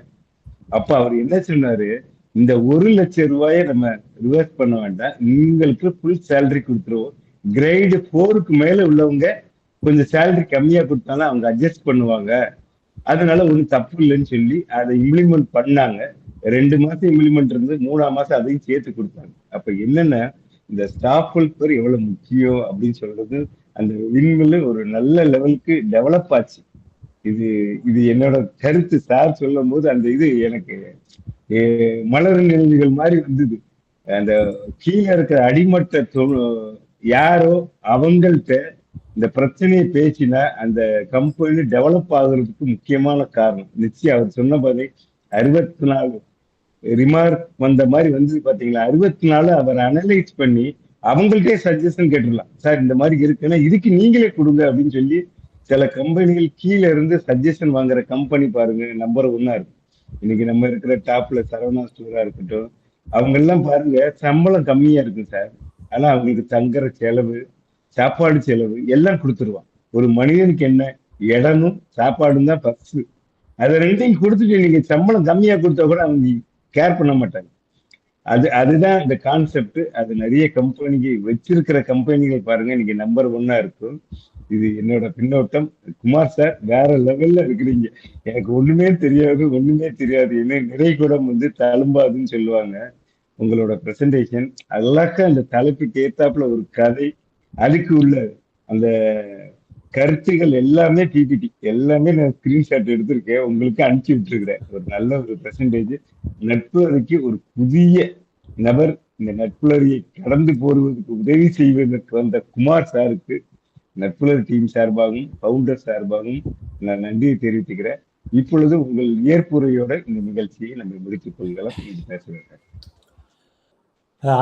அப்ப அவர் என்ன சொன்னாரு, இந்த 1 லட்சம் ரூபாயை நம்ம ரிவர்ஸ் பண்ண வேண்டாம், உங்களுக்கு ஃபுல் சேலரி கொடுத்துருவோம். கிரேடு 4க்கு மேல உள்ளவங்க கொஞ்சம் சேலரி கம்மியா கொடுத்தாலும் அவங்க அட்ஜஸ்ட் பண்ணுவாங்க, அதனால ஒன்றும் தப்பு இல்லைன்னு சொல்லி அதை இம்ப்ளிமெண்ட் பண்ணாங்க. 2 மாசம் இம்ப்ளிமெண்ட் இருந்து 3ஆம் மாசம் அதையும் சேர்த்து கொடுத்தாங்க. அப்ப என்னன்னா, இந்த ஸ்டாஃப் வெல்ஃபேர் எவ்வளவு முக்கியம் அப்படின்னு சொல்றது, அந்த விண்வெளி ஒரு நல்ல லெவலுக்கு டெவலப் ஆச்சு. இது இது என்னோட கருத்து. சார் சொல்லும் போது அந்த இது எனக்கு மலர் நினைவுகள் மாதிரி வந்தது. அந்த கீழே இருக்கிற அடிமட்ட யாரோ அவங்கள்ட்ட இந்த பிரச்சனையை பேசினா அந்த கம்பெனி டெவலப் ஆகுறதுக்கு முக்கியமான காரணம். நிச்சயம் அவர் சொன்ன மாதிரி 64 ரிமார்க் வந்த மாதிரி வந்து பாத்தீங்களா, 64 அவர் அனலைஸ் பண்ணி அவங்கள்ட்டே சஜஷன் கேட்டுடலாம். சார் இந்த மாதிரி இருக்குன்னா இதுக்கு நீங்களே கொடுங்க அப்படின்னு சொல்லி சில கம்பெனிகள் கீழே இருந்து சஜஷன் வாங்குற கம்பெனி பாருங்க நம்பர் 1 இருக்கு. இன்னைக்கு நம்ம இருக்கிற டாப்ல சரவணா ஸ்டோரா இருக்கட்டும், அவங்க எல்லாம் பாருங்க சம்பளம் கம்மியா இருக்கு சார், ஆனா அவங்களுக்கு தங்குற செலவு, சாப்பாடு செலவு எல்லாம் கொடுத்துருவான். ஒரு மனிதனுக்கு என்ன இடமும் சாப்பாடும் தான் ஃபர்ஸ்ட். அதை ரெண்டையும் கொடுத்துட்டு நீங்க சம்பளம் கம்மியா கொடுத்தா கூட அவங்க கேர் பண்ண மாட்டாங்க. அதுதான் இந்த கான்செப்ட். அது நிறைய கம்பெனிக்கு வச்சிருக்கிற கம்பெனிகள் பாருங்க இன்னைக்கு நம்பர் 1 இருக்கும். இது என்னோட பின்னோட்டம். குமார் சார் வேற லெவல்ல இருக்கிறீங்க. எனக்கு ஒண்ணுமே தெரியாது என்ன நிறைகுடம் வந்து தழும்பாதுன்னு சொல்லுவாங்க. உங்களோட பிரசன்டேஷன் அழகா அந்த தலைப்புக்கு ஏத்தாப்புல ஒரு கதை, அதுக்கு உள்ள அந்த கருத்துகள் எல்லாமே பிபிடி எல்லாமே நான் ஸ்கிரீன்ஷாட் எடுத்திருக்கேன், உங்களுக்கு அனுப்பிச்சு விட்டுருக்கிறேன். ஒரு நல்ல ஒரு பிரசன்டேஜ். நட்புலரிக்கு ஒரு புதிய நபர் இந்த நட்புலரியை கடந்து போடுவதற்கு உதவி செய்வதற்கு வந்த குமார் சாருக்கு நட்புலர் டீம் சார்பாகவும் பவுண்டர் சார்பாகவும் நான் நன்றியை தெரிவித்துக்கிறேன். இப்பொழுது உங்கள் ஏற்புரையோட இந்த நிகழ்ச்சியை நம்ம முடித்துக் கொள்கலாம். பேசுகிறேன்.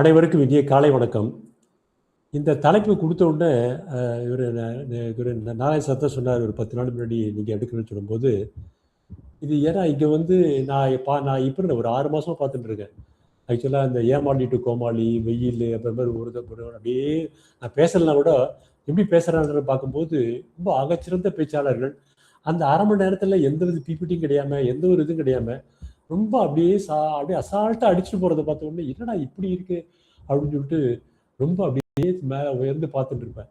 அனைவருக்கும் இனிய காலை வணக்கம். இந்த தலைப்பு கொடுத்த உடனே இவர் நாராயண சார் சொன்னார், ஒரு 10 நாள் முன்னாடி நீங்கள் எடுக்கணும்னு சொல்லும்போது, இது ஏன்னா இங்கே வந்து நான் இப்போ ஒரு 6 மாதமாக பார்த்துட்டு இருக்கேன். ஆக்சுவலாக இந்த ஏமாளி டு கோமாளி, வெயில், அப்புறம் ஒரு அப்படியே நான் பேசலைன்னா கூட எப்படி பேசுகிறாங்கன்னு பார்க்கும்போது ரொம்ப ஆகச்சிறந்த பேச்சாளர்கள். அந்த அரை மணி நேரத்தில் எந்த வித பிபிடியும் கிடையாமல், எந்த ஒரு இதுவும் கிடையாமல், ரொம்ப அப்படியே அசால்ட்டாக அடிச்சுட்டு போகிறத பார்த்த உடனே என்னடா இப்படி இருக்கு அப்படின்னு சொல்லிட்டு ரொம்ப அப்படியே மேலே உயர்ந்து பார்த்துட்டு இருப்பேன்.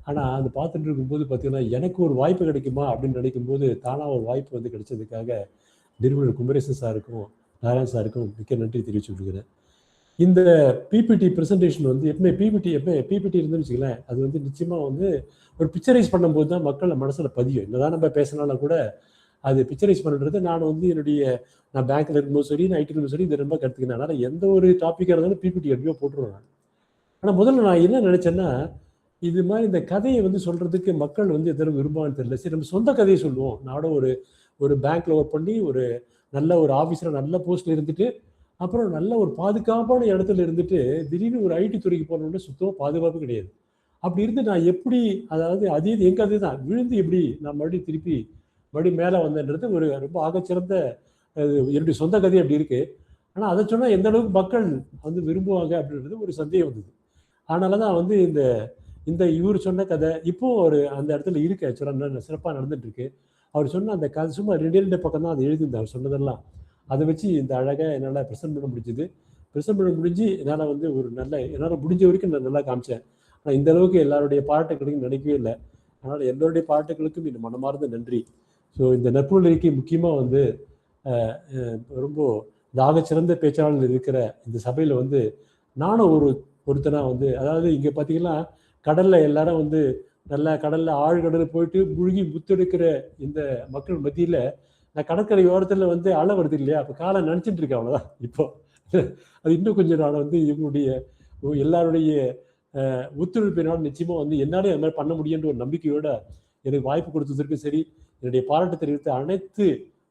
ஆனால் அந்த பார்த்துட்டு இருக்கும்போது பார்த்தீங்கன்னா எனக்கு ஒரு வாய்ப்பு கிடைக்குமா அப்படின்னு நினைக்கும்போது தானாக ஒரு வாய்ப்பு வந்து கிடைச்சதுக்காக நிறுவனர் குமரேசன் சாருக்கும் நாராயண சாருக்கும் மிக்க நன்றி தெரிவிச்சு கொடுக்குறேன். இந்த பிபிடி ப்ரெசன்டேஷன் வந்து எப்பவுமே பிபிடி இருந்துன்னு வச்சுக்கலாம், அது வந்து நிச்சயமாக வந்து ஒரு பிக்சரைஸ் பண்ணும்போது தான் மக்கள் மனசில் பதியும். என்னதான் நம்ம பேசினாலும் கூட அது பிக்சரைஸ் பண்ணுறது நான் வந்து நான் பேங்க்கில் இருக்கும்போது சரி, நான் ஐடி இருக்கும்போது சரி, இது ரொம்ப கற்றுக்கினேன். அதனால் எந்த ஒரு டாப்பிக்காக இருந்தாலும் பிபிடி எப்படியோ போட்டுருவேன் நான். ஆனால் முதல்ல நான் என்ன நினச்சேன்னா, இது மாதிரி இந்த கதையை வந்து சொல்கிறதுக்கு மக்கள் வந்து எதாவது விரும்பான்னு தெரியல. சரி நம்ம சொந்த கதையை சொல்லுவோம். நானும் ஒரு பேங்க்கில் ஒர்க் பண்ணி ஒரு நல்ல ஒரு ஆஃபீஸில் நல்ல போஸ்ட்டில் இருந்துட்டு, அப்புறம் நல்ல ஒரு பாதுகாப்பான இடத்துல இருந்துட்டு திடீர்னு ஒரு ஐடி துறைக்கு போனோடனே சுத்தமாக பாதுகாப்பு கிடையாது. அப்படி இருந்து நான் எப்படி, அதாவது அதே என் கதை தான், விழுந்து எப்படி நான் மறுபடியும் மேலே வந்தேன்றது ஒரு ரொம்ப ஆகச்சிறந்த என்னுடைய சொந்த கதை அப்படி இருக்குது. ஆனால் அதை சொன்னால் எந்த அளவுக்கு மக்கள் வந்து விரும்புவாங்க அப்படின்றது ஒரு சந்தேகம் வந்தது. அதனால தான் வந்து இந்த இவர் சொன்ன கதை இப்போ அந்த இடத்துல இருக்கு. ஆக்சுவலாக சிறப்பாக நடந்துட்டு இருக்கு. அவர் சொன்ன அந்த கதை சும்மா 2 பக்கம் தான் அது எழுதியிருந்தார். அவர் சொன்னதெல்லாம் அதை வச்சு இந்த அழகாக என்னால் ப்ரெசென்ட் பண்ண முடிஞ்சுது. ப்ரெசென்ட் பண்ண முடிஞ்சு என்னால் வந்து என்னால் முடிஞ்ச வரைக்கும் நான் நல்லா காமிச்சேன். ஆனால் இந்த அளவுக்கு எல்லாருடைய பாராட்டுகளுக்கும் நினைக்கவே இல்லை. அதனால் எல்லோருடைய பாராட்டுகளுக்கும் இந்த மனமார்ந்த நன்றி. ஸோ இந்த நட்புலரிக்கு முக்கியமாக வந்து ரொம்ப ஆகச்சிறந்த பேச்சாளர்கள் இருக்கிற இந்த சபையில் வந்து நானும் ஒருத்தனாக வந்து, அதாவது இங்கே பார்த்தீங்கன்னா கடலில் எல்லாரும் வந்து நல்லா கடலில் ஆழ்கடலில் போயிட்டு மூழ்கி முத்தெடுக்கிற இந்த மக்கள் மத்தியில் நான் கடற்கரை ஓரத்தில் வந்து அலை வருது இல்லையா, அப்போ காலை நினச்சிட்டு இருக்கேன். அவ்வளோதான். இப்போ அது இன்னும் கொஞ்சம் நான் வந்து இவங்களுடைய எல்லாருடைய ஒத்துழைப்பினால் நிச்சயமாக வந்து என்னாலே அது மாதிரி பண்ண முடியுன்ற ஒரு நம்பிக்கையோட எனக்கு வாய்ப்பு கொடுத்ததற்கும் சரி, என்னுடைய பாராட்டு தெரிவித்த அனைத்து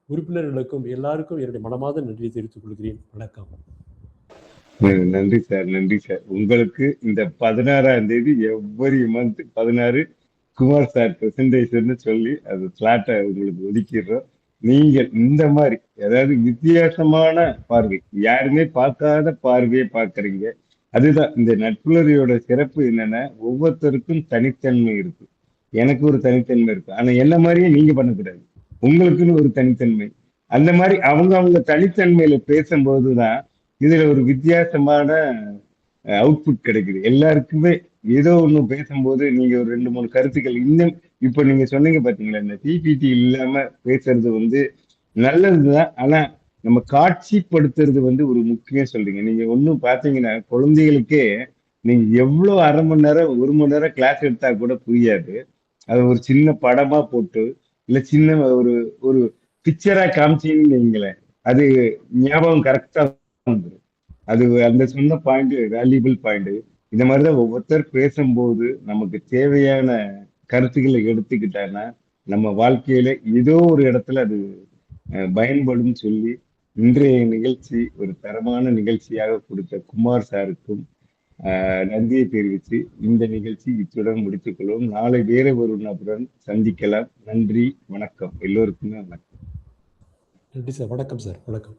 உறுப்பினர்களுக்கும் எல்லாருக்கும் என்னுடைய மனமார்ந்த நன்றியை தெரிவித்துக் கொள்கிறேன். வணக்கம். நன்றி சார், நன்றி சார். உங்களுக்கு இந்த 16ஆம் தேதி every month 16 Kumar sir presentation சொல்லி அது ஸ்லாட்டை உங்களுக்கு ஒதுக்கிடுறோம். நீங்கள் இந்த மாதிரி அதாவது வித்தியாசமான பார்வை, யாருமே பார்க்காத பார்வையை பார்க்கறீங்க. அதுதான் இந்த நட்புணர்வோட சிறப்பு. என்னன்னா ஒவ்வொருத்தருக்கும் தனித்தன்மை இருக்கு. எனக்கு ஒரு தனித்தன்மை இருக்கு, ஆனா என்ன மாதிரியே நீங்க பண்ணக்கூடாது. உங்களுக்குன்னு ஒரு தனித்தன்மை. அந்த மாதிரி அவங்க தனித்தன்மையில பேசும்போதுதான் இதுல ஒரு வித்தியாசமான அவுட்புட் கிடைக்குது. எல்லாருக்குமே ஏதோ ஒண்ணு பேசும்போது நீங்க ஒரு 2-3 கருத்துக்கள் இன்னும் இப்ப நீங்க சொன்னீங்க பாத்தீங்களா, இந்த பிபிடி இல்லாம பேசுறது நல்லதுதான். ஆனா நம்ம காட்சிப்படுத்துறது ஒரு முக்கியம் சொல்றீங்க. நீங்க ஒண்ணும் பாத்தீங்கன்னா குழந்தைகளுக்கே நீங்க எவ்வளவு 1/2 மணி நேரம் 1 மணி நேரம் கிளாஸ் எடுத்தா கூட புரியாது. அது ஒரு சின்ன படமா போட்டு இல்ல சின்ன ஒரு ஒரு பிக்சரா காமிச்சீங்கன்னு வைங்களேன், அது ஞாபகம் கரெக்டா வந்துடும். அது அந்த சொன்ன பாயிண்ட் வேல்யூபிள் பாயிண்ட். இந்த மாதிரிதான் ஒவ்வொருத்தர் பேசும்போது நமக்கு தேவையான கருத்துக்களை எடுத்துக்கிட்டாங்கன்னா நம்ம வாழ்க்கையில ஏதோ ஒரு இடத்துல அது பயன்படும் சொல்லி இன்றைய நிகழ்ச்சி ஒரு தரமான நிகழ்ச்சியாக கொடுத்த குமார் சாருக்கும் நன்றியை தெரிவித்து இந்த நிகழ்ச்சி இத்துடன் முடித்துக் கொள்வோம். நாளை வேறு ஒரு நபருடன் சந்திக்கலாம். நன்றி, வணக்கம். எல்லோருக்குமே வணக்கம். நன்றி சார். வணக்கம் சார். வணக்கம்.